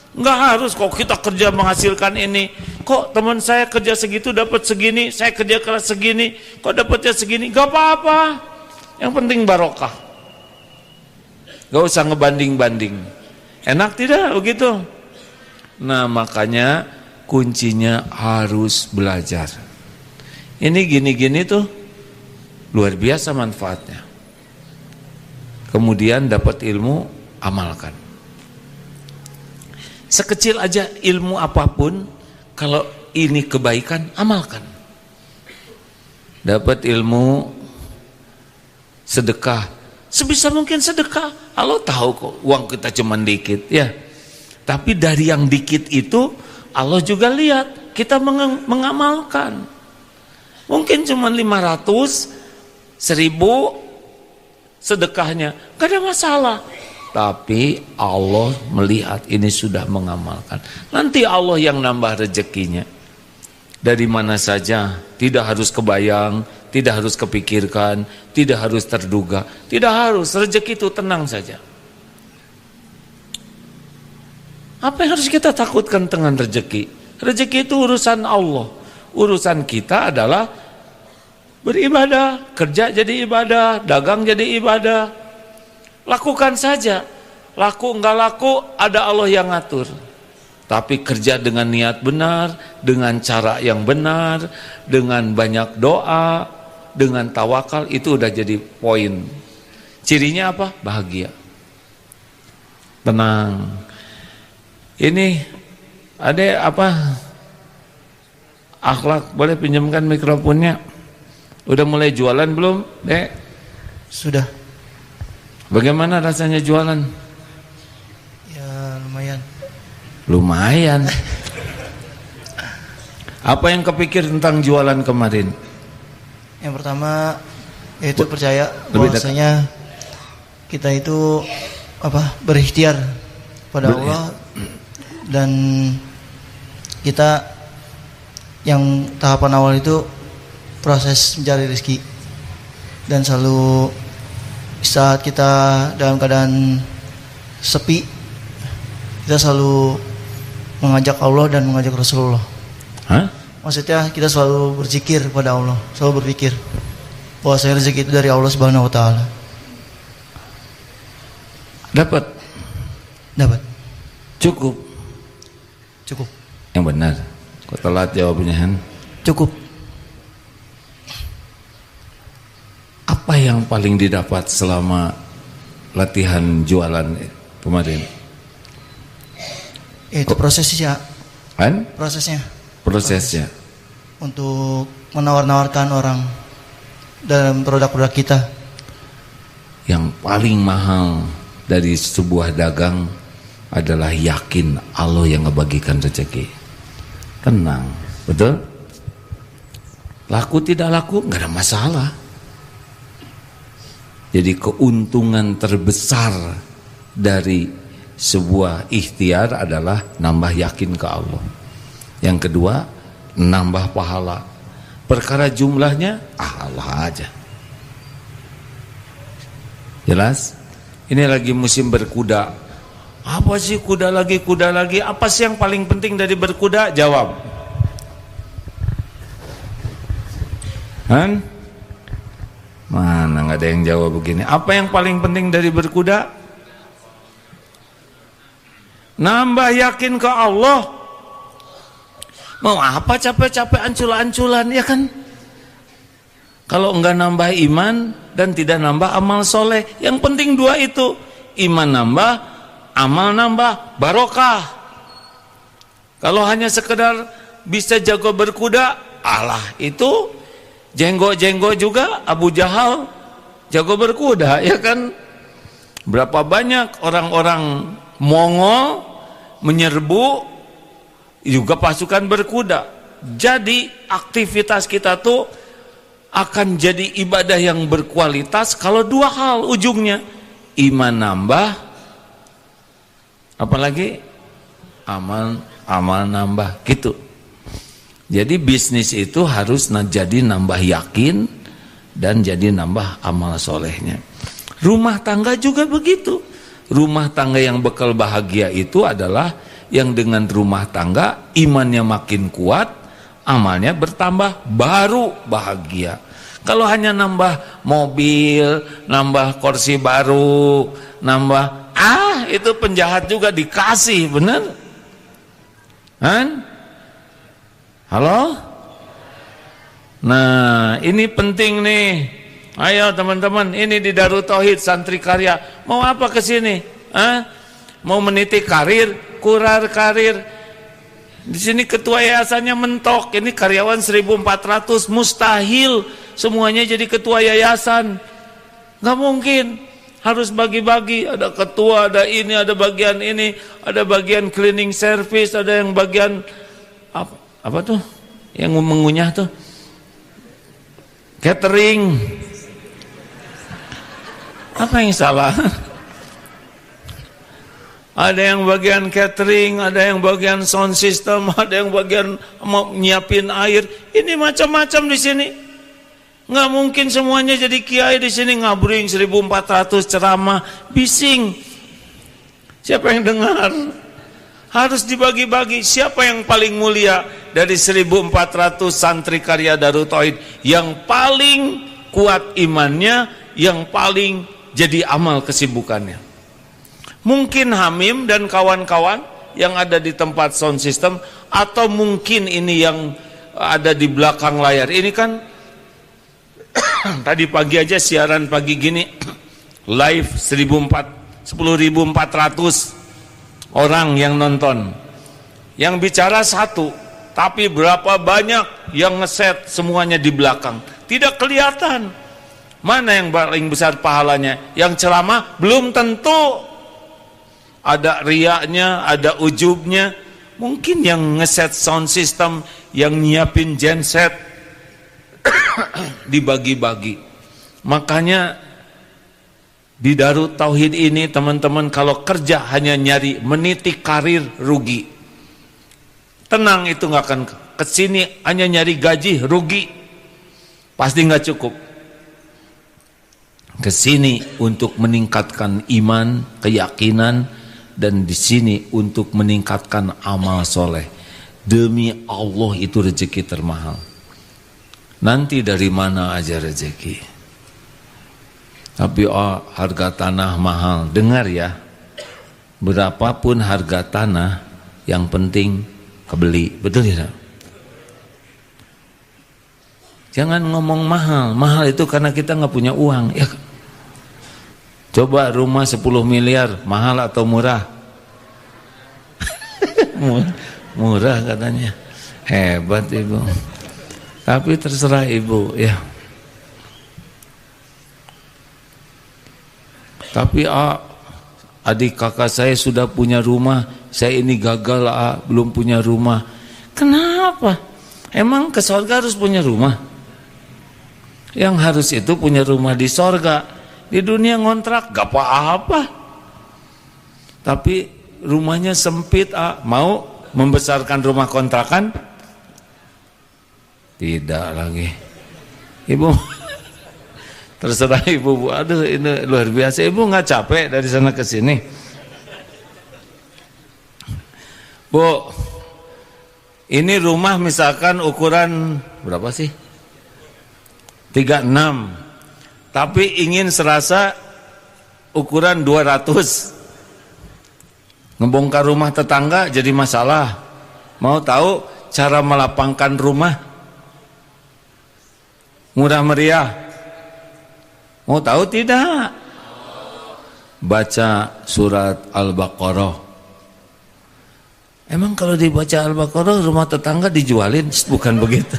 Nggak harus kok kita kerja menghasilkan ini. Kok teman saya kerja segitu dapat segini, saya kerja keras segini, kok dapatnya segini? Gak apa-apa. Yang penting barokah. Nggak usah ngebanding-banding. Enak tidak begitu? Nah makanya kuncinya harus belajar. Ini gini-gini tuh luar biasa manfaatnya. Kemudian dapat ilmu, amalkan. Sekecil aja ilmu apapun, kalau ini kebaikan, amalkan. Dapat ilmu, sedekah, sebisa mungkin sedekah. Allah tahu kok uang kita cuma dikit ya. Tapi dari yang dikit itu Allah juga lihat kita mengamalkan. Mungkin cuma 500, 1000 sedekahnya, gak ada masalah. Tapi Allah melihat ini sudah mengamalkan. Nanti Allah yang nambah rezekinya. Dari mana saja, tidak harus kebayang, tidak harus kepikirkan, tidak harus terduga, tidak harus, rezeki itu tenang saja. Apa yang harus kita takutkan dengan rezeki? Rezeki itu urusan Allah. Urusan kita adalah beribadah, kerja jadi ibadah, dagang jadi ibadah. Lakukan saja. Laku enggak laku ada Allah yang ngatur. Tapi kerja dengan niat benar, dengan cara yang benar, dengan banyak doa, dengan tawakal, itu udah jadi poin. Cirinya apa? Bahagia, tenang. Ini ada apa? Akhlak, boleh pinjamkan mikrofonnya? Udah mulai jualan belum, Dek? Sudah. Bagaimana rasanya jualan? Ya lumayan. Lumayan. Apa yang kepikir tentang jualan kemarin? Yang pertama yaitu percaya bahwasanya kita itu berikhtiar pada Allah, dan kita yang tahapan awal itu proses mencari rezeki, dan selalu saat kita dalam keadaan sepi, kita selalu mengajak Allah dan mengajak Rasulullah. Maksudnya kita selalu berzikir pada Allah, selalu berpikir bahwa rezeki itu dari Allah Subhanahu wa taala. Dapat. Cukup. Yang benar. Kok telat jawabnya, Han? Cukup. Apa yang paling didapat selama latihan jualan kemarin? Itu prosesnya. Han? Prosesnya. Untuk menawar-nawarkan orang dalam produk-produk kita. Yang paling mahal dari sebuah dagang adalah yakin Allah yang ngebagikan rezeki. Tenang, betul? Laku tidak laku nggak ada masalah. Jadi keuntungan terbesar dari sebuah ikhtiar adalah nambah yakin ke Allah. Yang kedua, nambah pahala. Perkara jumlahnya, Allah aja. Jelas? Ini lagi musim berkuda. Apa sih kuda lagi? Apa sih yang paling penting dari berkuda? Jawab. Han? Mana nggak ada yang jawab begini. Apa yang paling penting dari berkuda? Nambah yakin ke Allah. Mau apa capek-capek ancul-anculan, ya kan? Kalau enggak nambah iman dan tidak nambah amal soleh. Yang penting dua itu. Iman nambah, amal nambah, barokah. Kalau hanya sekedar bisa jago berkuda, alah itu jenggo-jenggo juga Abu Jahal jago berkuda, ya kan? Berapa banyak orang-orang Mongol menyerbu juga pasukan berkuda. Jadi aktivitas kita tuh akan jadi ibadah yang berkualitas kalau dua hal ujungnya. Iman nambah, apalagi amal nambah gitu. Jadi bisnis itu harus jadi nambah yakin dan jadi nambah amal solehnya. Rumah tangga juga begitu. Rumah tangga yang bekal bahagia itu adalah yang dengan rumah tangga imannya makin kuat, amalnya bertambah, baru bahagia. Kalau hanya nambah mobil, nambah kursi baru, nambah itu penjahat juga dikasih, bener? Han? Halo? Nah, ini penting nih. Ayo teman-teman, ini di Darut Tauhid Santri Karya. Mau apa ke sini? Mau meniti karir? Kurar karir. Di sini ketua yayasannya mentok. Ini karyawan 1.400, mustahil semuanya jadi ketua yayasan. Nggak mungkin. Harus bagi-bagi. Ada ketua, ada ini, ada bagian ini, ada bagian cleaning service, ada yang bagian apa tuh? Yang mengunyah tuh. Catering. Apa yang salah? Ada yang bagian catering, ada yang bagian sound system, ada yang bagian nyiapin air. Ini macam-macam di sini. Nggak mungkin semuanya jadi kiai di sini ngabring 1.400 ceramah, bising. Siapa yang dengar? Harus dibagi-bagi. Siapa yang paling mulia dari 1.400 santri karya Darut Tauhid? Yang paling kuat imannya, yang paling jadi amal kesibukannya. Mungkin Hamim dan kawan-kawan yang ada di tempat sound system, atau mungkin ini yang ada di belakang layar. Ini kan tadi pagi aja siaran pagi gini live 10.400 orang yang nonton. Yang bicara satu, tapi berapa banyak yang ngeset semuanya di belakang. Tidak kelihatan mana yang paling besar pahalanya. Yang ceramah belum tentu. Ada riaknya, ada ujubnya. Mungkin yang ngeset sound system, yang nyiapin genset dibagi-bagi. Makanya di Darut Tauhid ini teman-teman, kalau kerja hanya nyari meniti karir, rugi. Tenang, itu nggak akan kesini hanya nyari gaji, rugi. Pasti nggak cukup. Kesini untuk meningkatkan iman, keyakinan, dan di sini untuk meningkatkan amal soleh. Demi Allah itu rezeki termahal. Nanti dari mana aja rezeki. Tapi harga tanah mahal. Dengar ya, berapapun harga tanah, yang penting kebeli. Betul ya? Jangan ngomong mahal. Mahal itu karena kita nggak punya uang. Ya. Coba rumah 10 miliar, mahal atau murah? Murah katanya. Hebat ibu. Tapi terserah ibu ya. Tapi adik kakak saya sudah punya rumah, saya ini gagal belum punya rumah. Kenapa? Emang ke surga harus punya rumah? Yang harus itu punya rumah di surga. Di dunia ngontrak gak apa-apa. Tapi rumahnya sempit, mau membesarkan rumah kontrakan? Tidak lagi. Ibu terserah ibu, Bu. Aduh, ini luar biasa. Ibu nggak capek dari sana ke sini? Bu, ini rumah misalkan ukuran berapa sih? 36. Tapi ingin serasa ukuran 200. Ngebongkar rumah tetangga jadi masalah. Mau tahu cara melapangkan rumah? Murah meriah. Mau tahu tidak? Baca surat Al-Baqarah. Emang kalau dibaca Al-Baqarah rumah tetangga dijualin? Bukan begitu.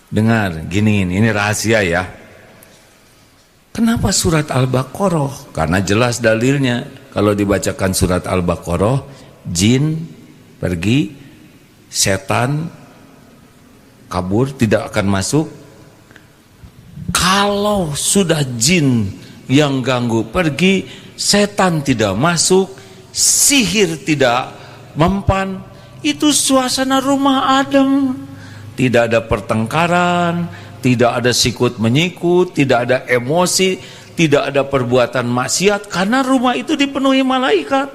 Dengar, gini, ini rahasia ya. Kenapa surat Al-Baqarah? Karena jelas dalilnya. Kalau dibacakan surat Al-Baqarah, jin pergi, setan kabur, tidak akan masuk. Kalau sudah jin yang ganggu pergi, setan tidak masuk, sihir tidak mempan, itu suasana rumah adem. Tidak ada pertengkaran, tidak ada sikut menyikut, tidak ada emosi, tidak ada perbuatan maksiat, karena rumah itu dipenuhi malaikat.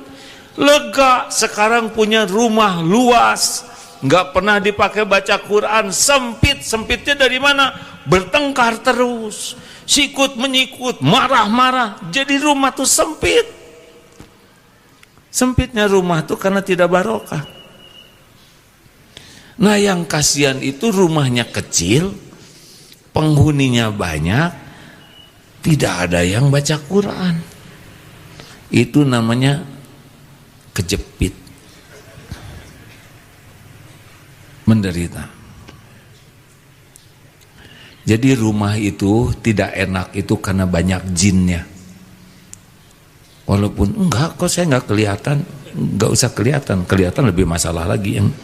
Lega, sekarang punya rumah luas, nggak pernah dipakai baca Quran, sempit. Sempitnya dari mana? Bertengkar terus, sikut menyikut, marah-marah, jadi rumah tuh sempit. Sempitnya rumah tuh karena tidak barokah. Nah, yang kasihan itu rumahnya kecil, penghuninya banyak, tidak ada yang baca Quran. Itu namanya kejepit, menderita. Jadi rumah itu tidak enak itu karena banyak jinnya. Walaupun enggak, kok saya enggak kelihatan, enggak usah kelihatan, kelihatan lebih masalah lagi. Yang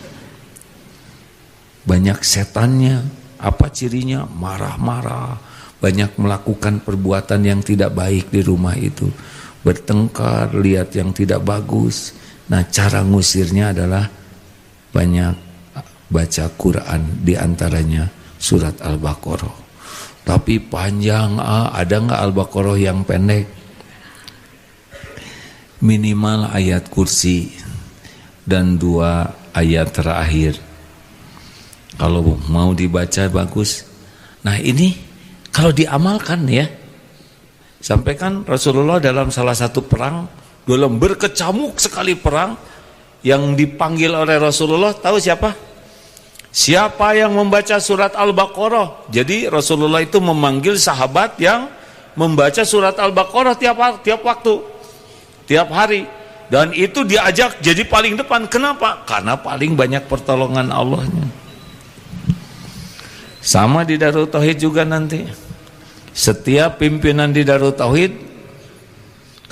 banyak setannya. Apa cirinya? Marah-marah, banyak melakukan perbuatan yang tidak baik di rumah itu, bertengkar, lihat yang tidak bagus. Nah, cara ngusirnya adalah banyak baca Quran, diantaranya surat Al-Baqarah. Tapi panjang, ada nggak Al-Baqarah yang pendek? Minimal ayat kursi dan 2 ayat terakhir. Kalau mau dibaca bagus. Nah, ini kalau diamalkan ya. Sampaikan Rasulullah dalam salah satu perang dalam berkecamuk sekali perang, yang dipanggil oleh Rasulullah tahu siapa? Siapa yang membaca surat Al-Baqarah? Jadi Rasulullah itu memanggil sahabat yang membaca surat Al-Baqarah tiap waktu, tiap hari. Dan itu diajak jadi paling depan. Kenapa? Karena paling banyak pertolongan Allahnya. Sama di Darut Tauhid juga nanti. Setiap pimpinan di Darut Tauhid,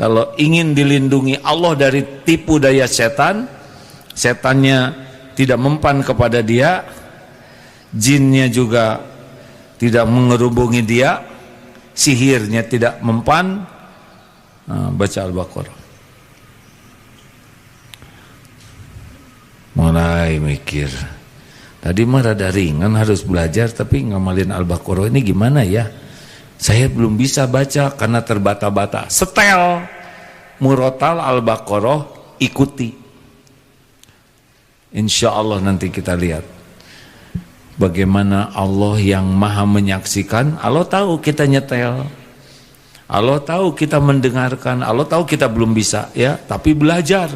kalau ingin dilindungi Allah dari tipu daya setan, setannya tidak mempan kepada dia, jinnya juga tidak mengerubungi dia, sihirnya tidak mempan, baca Al-Baqarah. Mulai mikir, tadi mah rada ringan harus belajar, tapi ngamalin Al-Baqarah ini gimana ya? Saya belum bisa baca karena terbata-bata. Setel murotal Al-Baqarah, ikuti. Insya Allah nanti kita lihat bagaimana Allah yang maha menyaksikan. Allah tahu kita nyetel, Allah tahu kita mendengarkan, Allah tahu kita belum bisa ya, tapi belajar.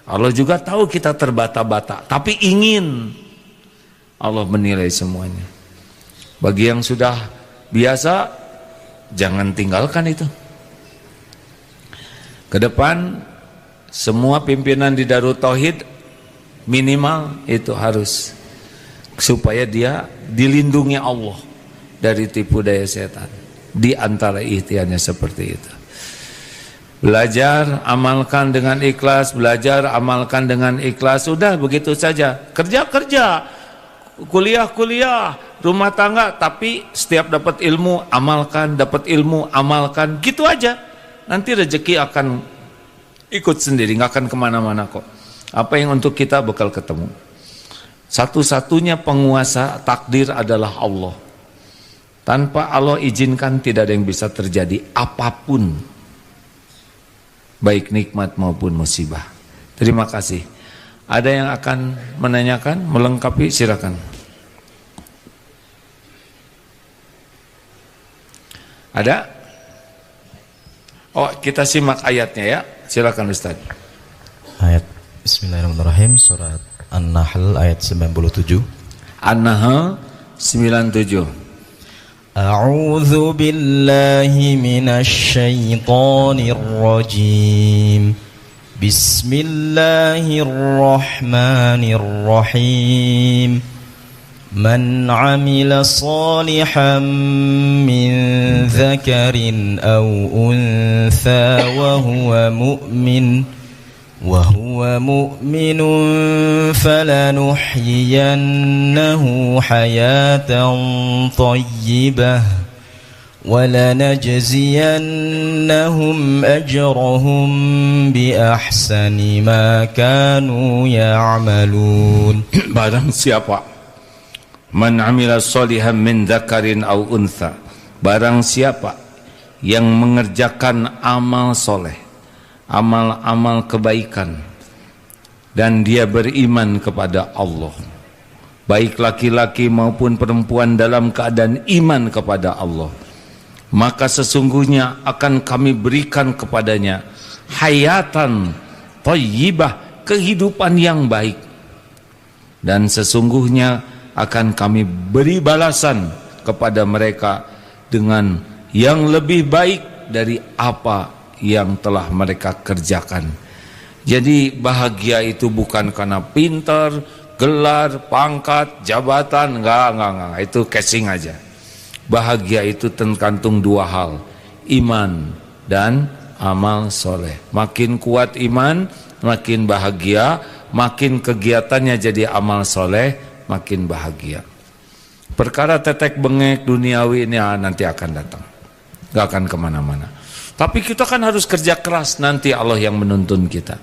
Allah juga tahu kita terbata-bata, tapi ingin. Allah menilai semuanya. Bagi yang sudah biasa, jangan tinggalkan itu. Ke depan semua pimpinan di Darut Tauhid minimal itu harus, supaya dia dilindungi Allah dari tipu daya setan. Di antara ikhtiarnya seperti itu. Belajar, amalkan dengan ikhlas, belajar, amalkan dengan ikhlas. Sudah begitu saja. Kerja, kuliah, rumah tangga, tapi setiap dapat ilmu amalkan, dapat ilmu amalkan, gitu aja. Nanti rezeki akan ikut sendiri, nggak akan kemana-mana kok. Apa yang untuk kita bakal ketemu. Satu-satunya penguasa takdir adalah Allah. Tanpa Allah izinkan tidak ada yang bisa terjadi apapun, baik nikmat maupun musibah. Terima kasih. Ada yang akan menanyakan, melengkapi, silakan. Ada? Oh, kita simak ayatnya ya. Silakan Ustaz. Ayat Bismillahirrahmanirrahim, surat An-Nahl ayat 97. An-Nahl 97. A'udzu billahi minasy syaithanir rajim. Bismillahirrahmanirrahim. Man 'amila shalihan min dzakarin aw untha wa huwa mu'min falanuhyiyannahu hayatan thayyibah wa lanajziyannahum ajrahum bi ahsani ma kanu ya'malun. Barang siapa man 'amila shalihan min dzakarin aw untha, barang siapa yang mengerjakan amal soleh, amal-amal kebaikan, dan dia beriman kepada Allah, baik laki-laki maupun perempuan dalam keadaan iman kepada Allah, maka sesungguhnya akan kami berikan kepadanya hayatan thayyibah, kehidupan yang baik, dan sesungguhnya akan kami beri balasan kepada mereka dengan yang lebih baik dari apa yang telah mereka kerjakan. Jadi bahagia itu bukan karena pintar, gelar, pangkat, jabatan, enggak, itu casing aja. Bahagia itu tergantung dua hal, iman dan amal soleh. Makin kuat iman, makin bahagia, makin kegiatannya jadi amal soleh, makin bahagia. Perkara tetek bengek duniawi ini nanti akan datang, enggak akan kemana-mana. Tapi kita kan harus kerja keras, nanti Allah yang menuntun kita.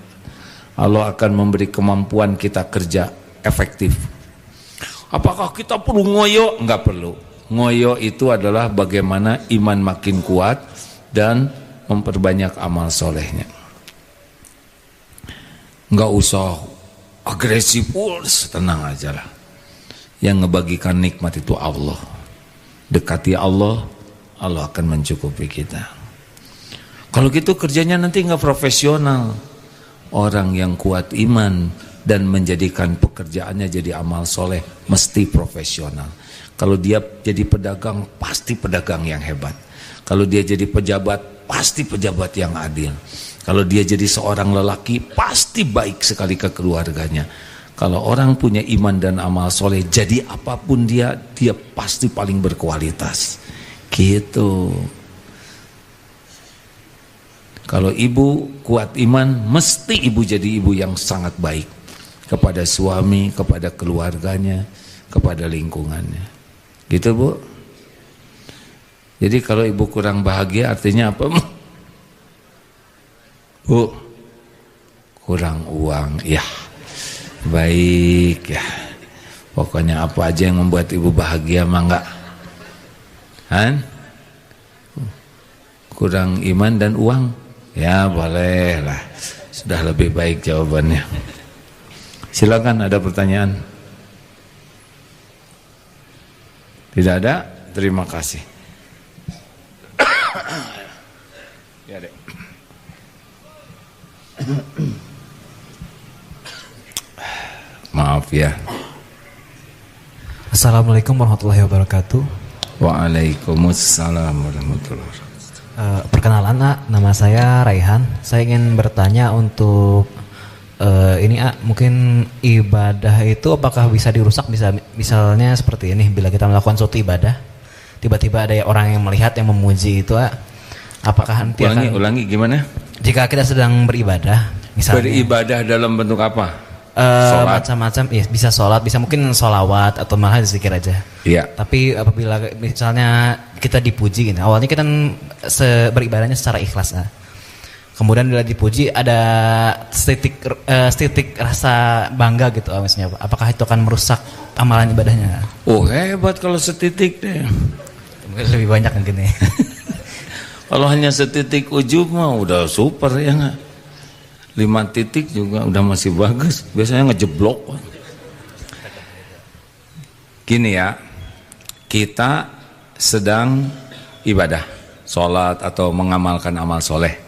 Allah akan memberi kemampuan kita kerja efektif. Apakah kita perlu ngoyo? Enggak perlu. Ngoyo itu adalah bagaimana iman makin kuat dan memperbanyak amal solehnya. Enggak usah agresif, tenang aja lah. Yang ngebagikan nikmat itu Allah. Dekati Allah, Allah akan mencukupi kita. Kalau gitu kerjanya nanti nggak profesional. Orang yang kuat iman dan menjadikan pekerjaannya jadi amal soleh mesti profesional. Kalau dia jadi pedagang, pasti pedagang yang hebat. Kalau dia jadi pejabat, pasti pejabat yang adil. Kalau dia jadi seorang lelaki, pasti baik sekali ke keluarganya. Kalau orang punya iman dan amal soleh, jadi apapun dia pasti paling berkualitas. Gitu. Kalau ibu kuat iman, mesti ibu jadi ibu yang sangat baik kepada suami, kepada keluarganya, kepada lingkungannya. Gitu, Bu. Jadi kalau ibu kurang bahagia artinya apa? Bu, kurang uang. Ya, baik ya. Pokoknya apa aja yang membuat ibu bahagia mah enggak. Kurang iman dan uang. Ya boleh lah. Sudah lebih baik jawabannya. Silakan, ada pertanyaan? Tidak ada? Terima kasih. Ya, Dek. Maaf ya. Assalamualaikum warahmatullahi wabarakatuh. Waalaikumsalam warahmatullahi wabarakatuh. Perkenalan, nama saya Raihan. Saya ingin bertanya untuk ini mungkin ibadah itu apakah bisa dirusak, misalnya seperti ini, bila kita melakukan suatu ibadah tiba-tiba ada orang yang melihat, yang memuji itu apakah nanti ulangi gimana? Jika kita sedang beribadah, misalnya beribadah dalam bentuk apa? Macam-macam, ya, bisa sholat, bisa mungkin sholawat atau malah zikir aja. Iya. Tapi apabila misalnya kita dipuji, gitu, awalnya kita beribadahnya secara ikhlas, kemudian bila dipuji ada setitik rasa bangga gitu, misalnya, apakah itu akan merusak amalan ibadahnya? Oh hebat kalau setitik deh. Mungkin lebih banyak mungkin ya. Kalau hanya setitik ujub mah udah super ya nggak? 5 titik juga udah masih bagus. Biasanya ngejeblok. Gini ya, kita sedang ibadah, sholat atau mengamalkan amal soleh.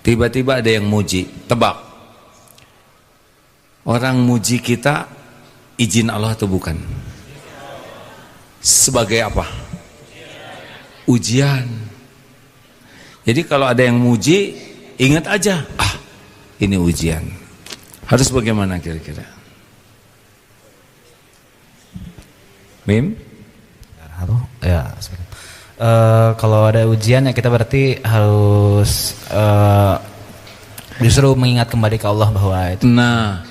Tiba-tiba ada yang muji, tebak. Orang muji kita izin Allah atau bukan? Sebagai apa? Ujian. Jadi kalau ada yang muji, ingat aja, ini ujian. Harus bagaimana kira-kira? Mim? Halo? Ya. Kalau ada ujian ya kita berarti harus justru mengingat kembali ke Allah bahwa itu. Nah,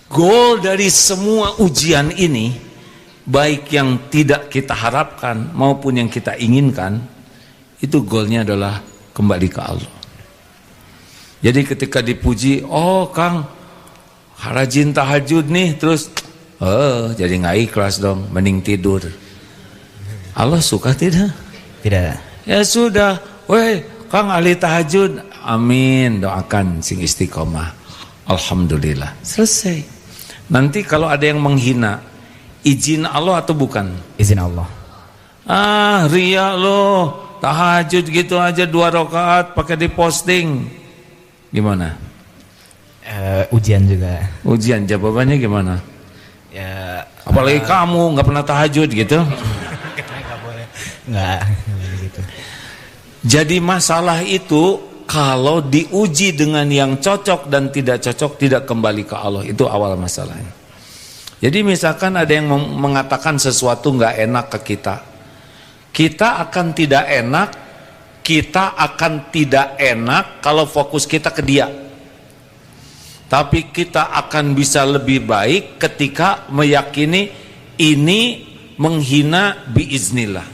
goal dari semua ujian ini, baik yang tidak kita harapkan maupun yang kita inginkan, itu goalnya adalah kembali ke Allah. Jadi ketika dipuji, oh Kang rajin tahajud nih, terus jadi nggak ikhlas dong, mending tidur. Allah suka tidak? Tidak. Ya sudah, weh Kang ahli tahajud, amin, doakan sing istiqomah. Alhamdulillah, selesai. Nanti kalau ada yang menghina, izin Allah atau bukan? Izin Allah. Ria lo, tahajud gitu aja 2 rakaat pakai diposting. Gimana? Ujian juga. Ujian, jawabannya gimana? Ya. Apalagi kamu nggak pernah tahajud gitu. Nggak gitu. Jadi masalah itu kalau diuji dengan yang cocok dan tidak cocok, tidak kembali ke Allah, itu awal masalahnya. Jadi misalkan ada yang mengatakan sesuatu nggak enak ke kita, kita akan tidak enak. Kita akan tidak enak kalau fokus kita ke dia. Tapi kita akan bisa lebih baik ketika meyakini ini menghina biiznillah.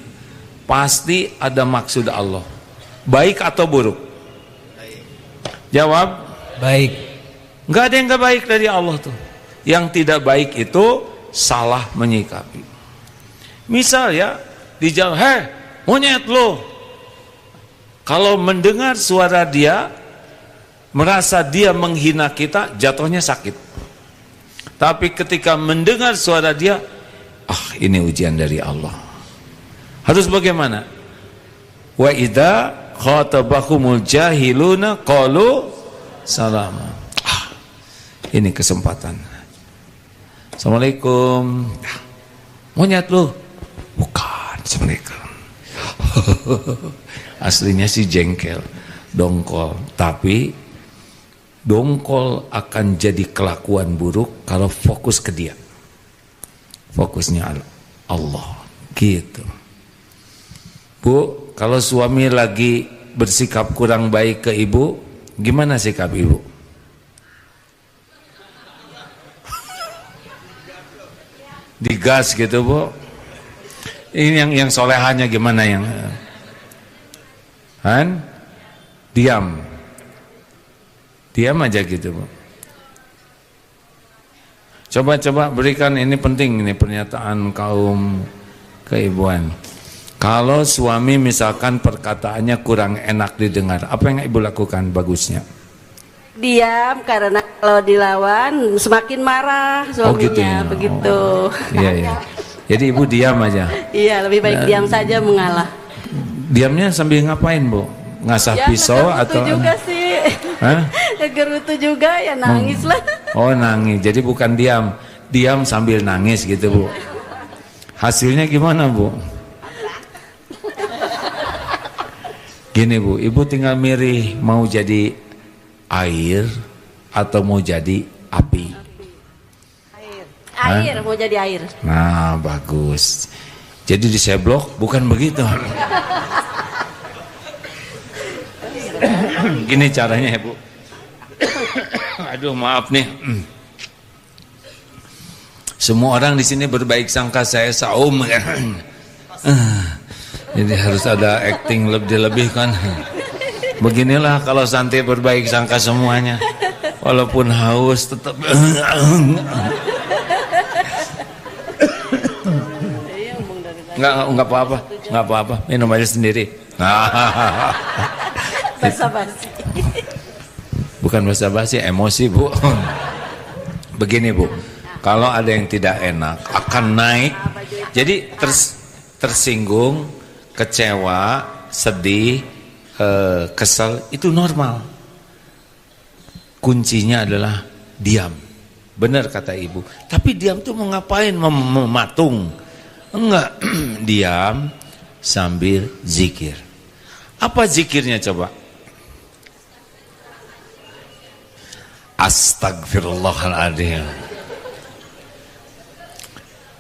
Pasti ada maksud Allah. Baik atau buruk? Jawab. Baik. Nggak ada yang nggak baik dari Allah tuh. Yang tidak baik itu salah menyikapi. Misal ya, di jalan, monyet lo. Kalau mendengar suara dia, merasa dia menghina kita, jatuhnya sakit. Tapi ketika mendengar suara dia, ini ujian dari Allah. Harus bagaimana? Wa idza khatabahumul jahiluna qalu salama. Ini kesempatan. Assalamualaikum. Monyet lu? Bukan, assalamualaikum. Aslinya sih jengkel, dongkol. Tapi dongkol akan jadi kelakuan buruk kalau fokus ke dia. Fokusnya Allah. Gitu. Bu, kalau suami lagi bersikap kurang baik ke ibu, gimana sikap ibu? Digas gitu, Bu. Ini yang solehannya gimana yang diam. Diam aja gitu, Bu. Coba berikan, ini penting, ini pernyataan kaum keibuan. Kalau suami misalkan perkataannya kurang enak didengar, apa yang ibu lakukan bagusnya? Diam, karena kalau dilawan semakin marah suaminya. Gitu ya? Begitu. Iya. Jadi ibu diam aja. Iya, lebih baik diam saja mengalah. Diamnya sambil ngapain, Bu? Ngasah Ya, pisau atau? juga sih. Gerutu juga ya, nangis lah. Oh, nangis. Jadi bukan diam sambil nangis gitu, Bu. Hasilnya gimana, Bu? Gini, Bu, ibu tinggal milih mau jadi air atau mau jadi api. Air, mau jadi air. Nah, bagus. Jadi diseblok bukan begitu. Gini caranya ya, Bu. Aduh, maaf nih. Semua orang di sini berbaik sangka saya saum kan. Jadi harus ada acting lebih kan. Beginilah kalau santri berbaik sangka semuanya. Walaupun haus tetap. Enggak apa-apa. Minum aja sendiri. Basa-basi. Bukan basa-basi, emosi, Bu. Begini, Bu. Kalau ada yang tidak enak akan naik. Jadi tersinggung, kecewa, sedih, kesal, itu normal. Kuncinya adalah diam. Benar kata ibu. Tapi diam tuh mau ngapain? Mematung? Enggak. Diam sambil zikir. Apa zikirnya coba? Astagfirullahaladzim.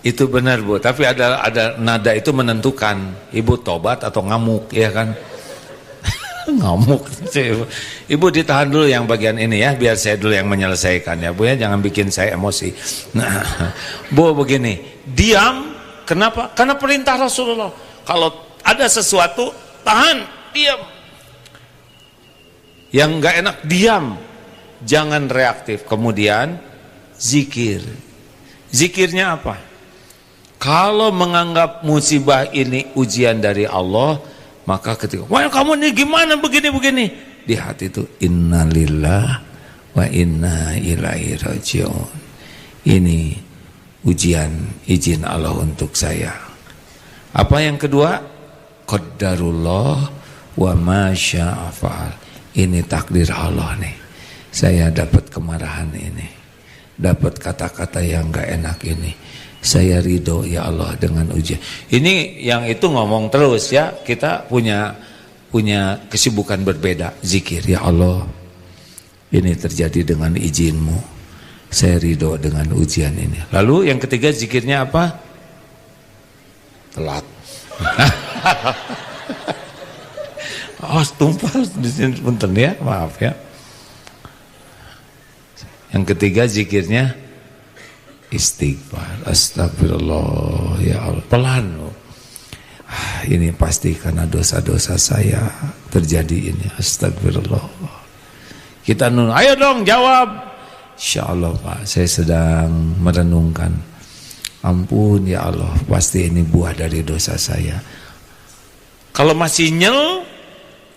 Itu benar, Bu, tapi ada nada itu menentukan ibu tobat atau ngamuk, ya kan? Ngamuk. Ibu ditahan dulu yang bagian ini ya, biar saya dulu yang menyelesaikan ya, Bu ya, jangan bikin saya emosi. Nah, Bu, begini, diam. Kenapa? Karena perintah Rasulullah. Kalau ada sesuatu, tahan, diam. Yang enggak enak, diam. Jangan reaktif. Kemudian zikir. Zikirnya apa? Kalau menganggap musibah ini ujian dari Allah, maka ketika, wah kamu ini gimana begini-begini, di hati itu innalillah wa inna ilaihi rajiun. Ini ujian, izin Allah untuk saya. Apa yang kedua? Qaddarullah wa ma syaa fa'al. Ini takdir Allah nih. Saya dapat kemarahan ini, dapat kata-kata yang enggak enak ini. Saya ridho ya Allah dengan ujian. Ini yang itu ngomong terus ya. Kita punya kesibukan berbeda. Zikir, ya Allah, ini terjadi dengan izin-Mu. Saya ridho dengan ujian ini. Lalu yang ketiga zikirnya apa? Telat. Oh, tumpah di sini punten ya, maaf ya. Yang ketiga zikirnya istighfar, astagfirullah, ya Allah, pelan loh. Ini pasti karena dosa-dosa saya terjadi ini, astagfirullah. Kita ayo dong jawab. Insyaallah Pak, saya sedang merenungkan. Ampun ya Allah, pasti ini buah dari dosa saya. Kalau masih nyel,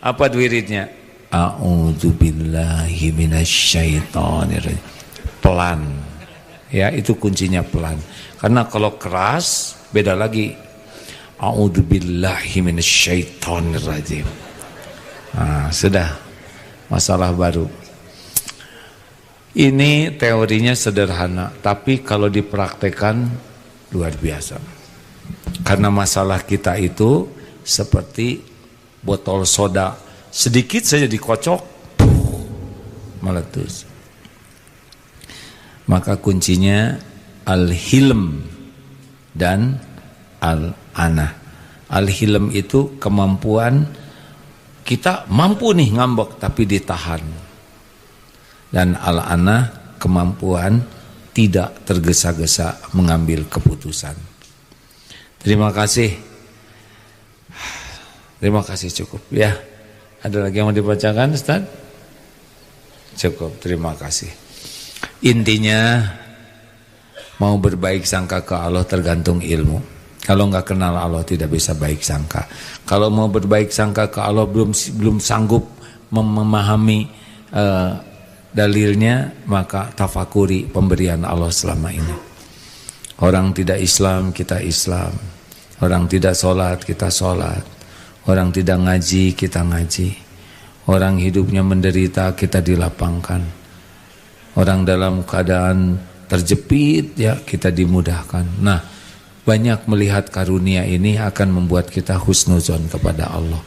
apa wiridnya? A'udzubillahi minasyaitonirrajim. Pelan. Ya, itu kuncinya pelan. Karena kalau keras beda lagi. A'udzubillahi minasyaitonirrajim. Nah, sudah masalah baru. Ini teorinya sederhana, tapi kalau dipraktekkan luar biasa. Karena masalah kita itu seperti botol soda, sedikit saja dikocok, meletus. Maka kuncinya al-hilm dan al-anah. Al-hilm itu kemampuan kita mampu nih ngambek tapi ditahan. Dan al-anah kemampuan tidak tergesa-gesa mengambil keputusan. Terima kasih. Terima kasih, cukup ya. Ada lagi yang mau dibacakan, Ustaz? Cukup, terima kasih. Intinya mau berbaik sangka ke Allah tergantung ilmu. Kalau nggak kenal Allah tidak bisa baik sangka. Kalau mau berbaik sangka ke Allah belum sanggup memahami dalilnya, maka tafakuri pemberian Allah selama ini. Orang tidak Islam, kita Islam. Orang tidak sholat, kita sholat. Orang tidak ngaji, kita ngaji. Orang hidupnya menderita, kita dilapangkan. Orang dalam keadaan terjepit, ya kita dimudahkan. Nah, banyak melihat karunia ini akan membuat kita husnuzon kepada Allah.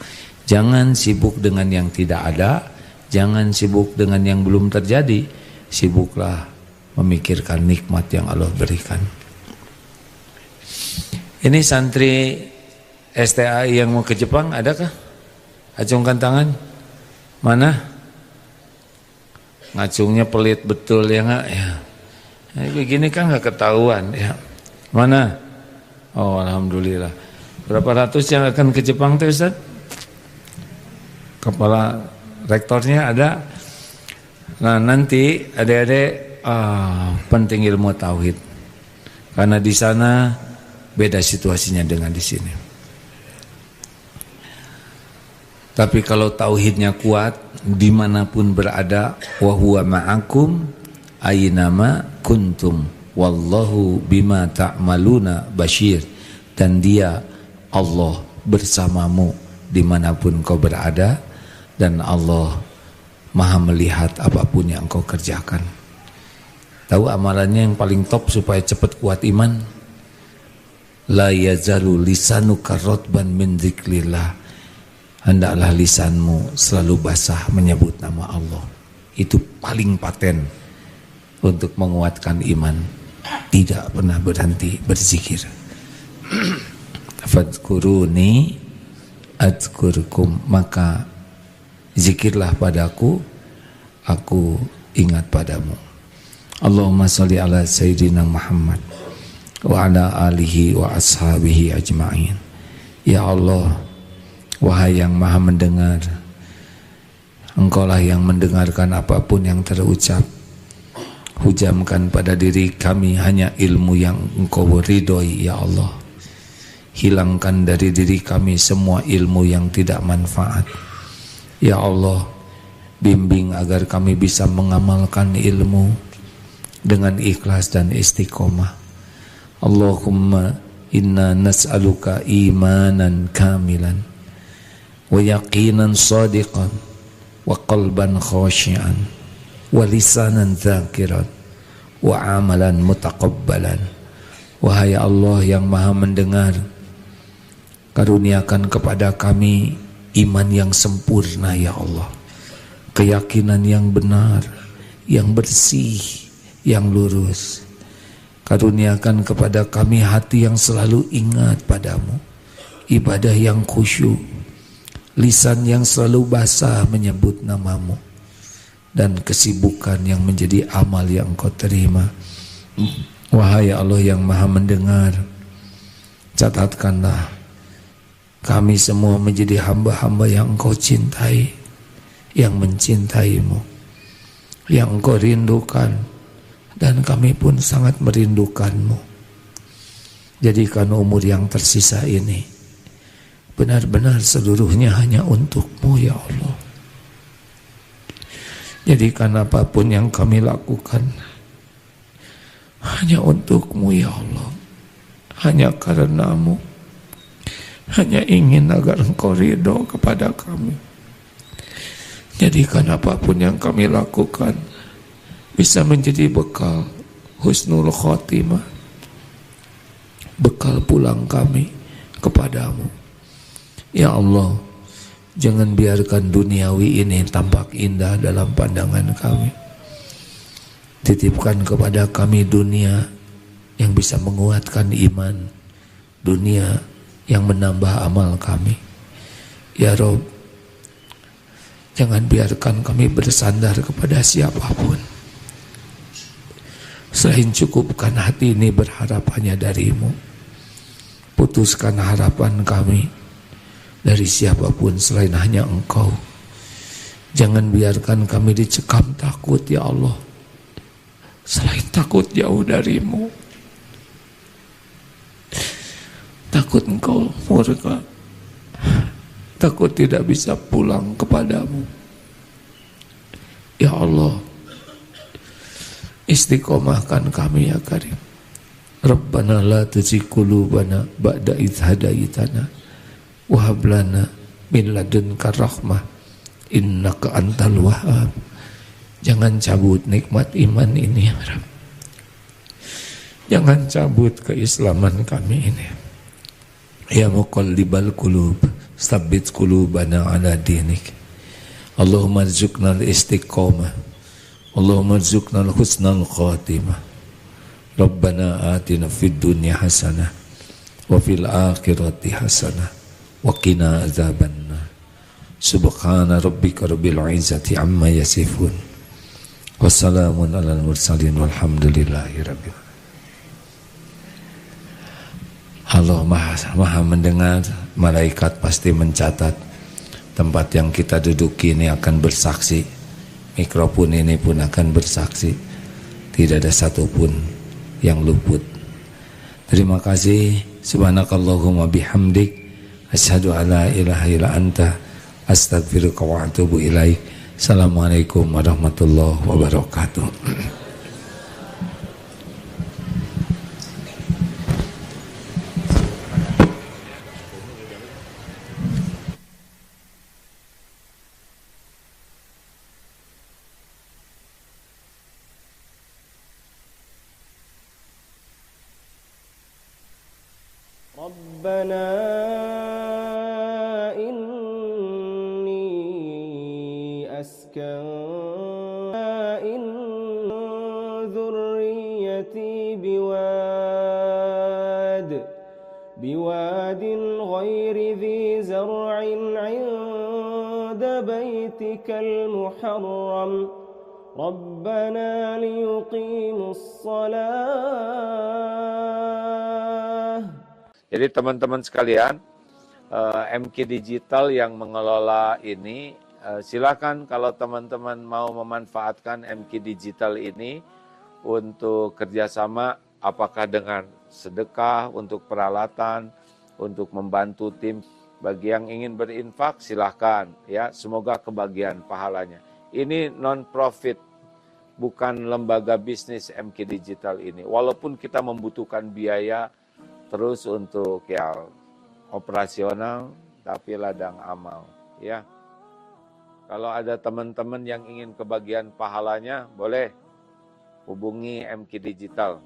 Jangan sibuk dengan yang tidak ada, jangan sibuk dengan yang belum terjadi. Sibuklah memikirkan nikmat yang Allah berikan. Ini santri STAI yang mau ke Jepang, adakah? Acungkan tangan. Mana? Ngacungnya pelit betul ya nggak? Ya. Nah, begini kan nggak ketahuan ya. Mana? Oh, alhamdulillah. Berapa ratus yang akan ke Jepang tuh, Ustaz? Kepala rektornya ada. Nah, nanti adik-adik penting ilmu tauhid. Karena di sana beda situasinya dengan di sini. Tapi kalau tauhidnya kuat, dimanapun berada, wa huwa ma'akum aynama kuntum wallahu bima ta'maluna basyir. Dan dia, Allah, bersamamu dimanapun kau berada, dan Allah maha melihat apapun yang kau kerjakan. Tahu amalannya yang paling top supaya cepat kuat iman? La yazalu lisanuka rotban min dzikrillah. Hendaklah lisanmu selalu basah menyebut nama Allah. Itu paling paten untuk menguatkan iman. Tidak pernah berhenti berzikir. Fadhkuruni adzkurkum. Maka zikirlah padaku, aku ingat padamu. Allahumma sholli ala sayyidina Muhammad wa ala alihi wa ashabihi ajma'in. Ya Allah, wahai yang maha mendengar, Engkaulah yang mendengarkan apapun yang terucap. Hujamkan pada diri kami hanya ilmu yang Engkau ridhoi, ya Allah. Hilangkan dari diri kami semua ilmu yang tidak manfaat. Ya Allah, bimbing agar kami bisa mengamalkan ilmu dengan ikhlas dan istiqomah. Allahumma inna nas'aluka imanan kamilan wa yaqinan sadiqan wa qalban khashi'an wa lisanan dzakiran wa amalan mutaqabbalan. Wahai Allah yang maha mendengar, karuniakan kepada kami iman yang sempurna, ya Allah. Keyakinan yang benar, yang bersih, yang lurus. Karuniakan kepada kami hati yang selalu ingat padamu, ibadah yang khusyuk, lisan yang selalu basah menyebut namamu, dan kesibukan yang menjadi amal yang Engkau terima. Wahai Allah yang maha mendengar, catatkanlah kami semua menjadi hamba-hamba yang Engkau cintai, yang mencintaimu, yang Engkau rindukan, dan kami pun sangat merindukanmu. Jadikan umur yang tersisa ini benar-benar seluruhnya hanya untukmu, ya Allah. Jadikan apapun yang kami lakukan hanya untukmu, ya Allah. Hanya karenamu, hanya ingin agar Engkau ridho kepada kami. Jadikan apapun yang kami lakukan bisa menjadi bekal husnul khotimah, bekal pulang kami kepadamu. Ya Allah, jangan biarkan duniawi ini tampak indah dalam pandangan kami. Titipkan kepada kami dunia yang bisa menguatkan iman, dunia yang menambah amal kami. Ya Rob, jangan biarkan kami bersandar kepada siapapun selain cukupkan hati ini berharap hanya darimu. Putuskan harapan kami dari siapapun selain hanya Engkau. Jangan biarkan kami dicekam takut, ya Allah, selain takut jauh darimu. Takut Engkau murka, takut tidak bisa pulang kepadamu. Ya Allah, istiqomahkan kami ya Karim. Rabbana la tuzigh qulubana ba'da idh hadaitana wa hab lana min ladunka rahmah innaka antal wahhab. Jangan cabut nikmat iman ini ya Rabb. Jangan cabut keislaman kami ini. Ya muqallibal qulub, tsabbit qulubana ala dinik. Allahumma rzuqna al-istiqamah, Allahumma rzuqna al-husnal khatimah. Rabbana atina fid dunya hasanah wa fil akhirati hasanah wa qina adzabannar. Subhana rabbika rabbil izzati amma yasifun. Wassalamun alal mursalin walhamdulillahi rabbil alamin. Allah maha mendengar, malaikat pasti mencatat. Tempat yang kita duduki ini akan bersaksi, mikrofon ini pun akan bersaksi. Tidak ada satupun yang luput. Terima kasih. Subhanakallahumma bihamdik, asyhadu alla ilaha illa anta, astaghfiruka wa atubu ilaik. Assalamualaikum warahmatullahi wabarakatuh. ربنا إني أسكنت من ذريتي بواد غير ذي زرع عند بيتك المحرم ربنا ليقيموا الصلاة. Jadi teman-teman sekalian, MK Digital yang mengelola ini, silakan kalau teman-teman mau memanfaatkan MK Digital ini untuk kerjasama, apakah dengan sedekah, untuk peralatan, untuk membantu tim. Bagi yang ingin berinfak, silahkan ya, semoga kebagian pahalanya. Ini non-profit, bukan lembaga bisnis MK Digital ini. Walaupun kita membutuhkan biaya terus untuk ya operasional, tapi ladang amal ya. Kalau ada teman-teman yang ingin kebagian pahalanya, boleh hubungi MK Digital.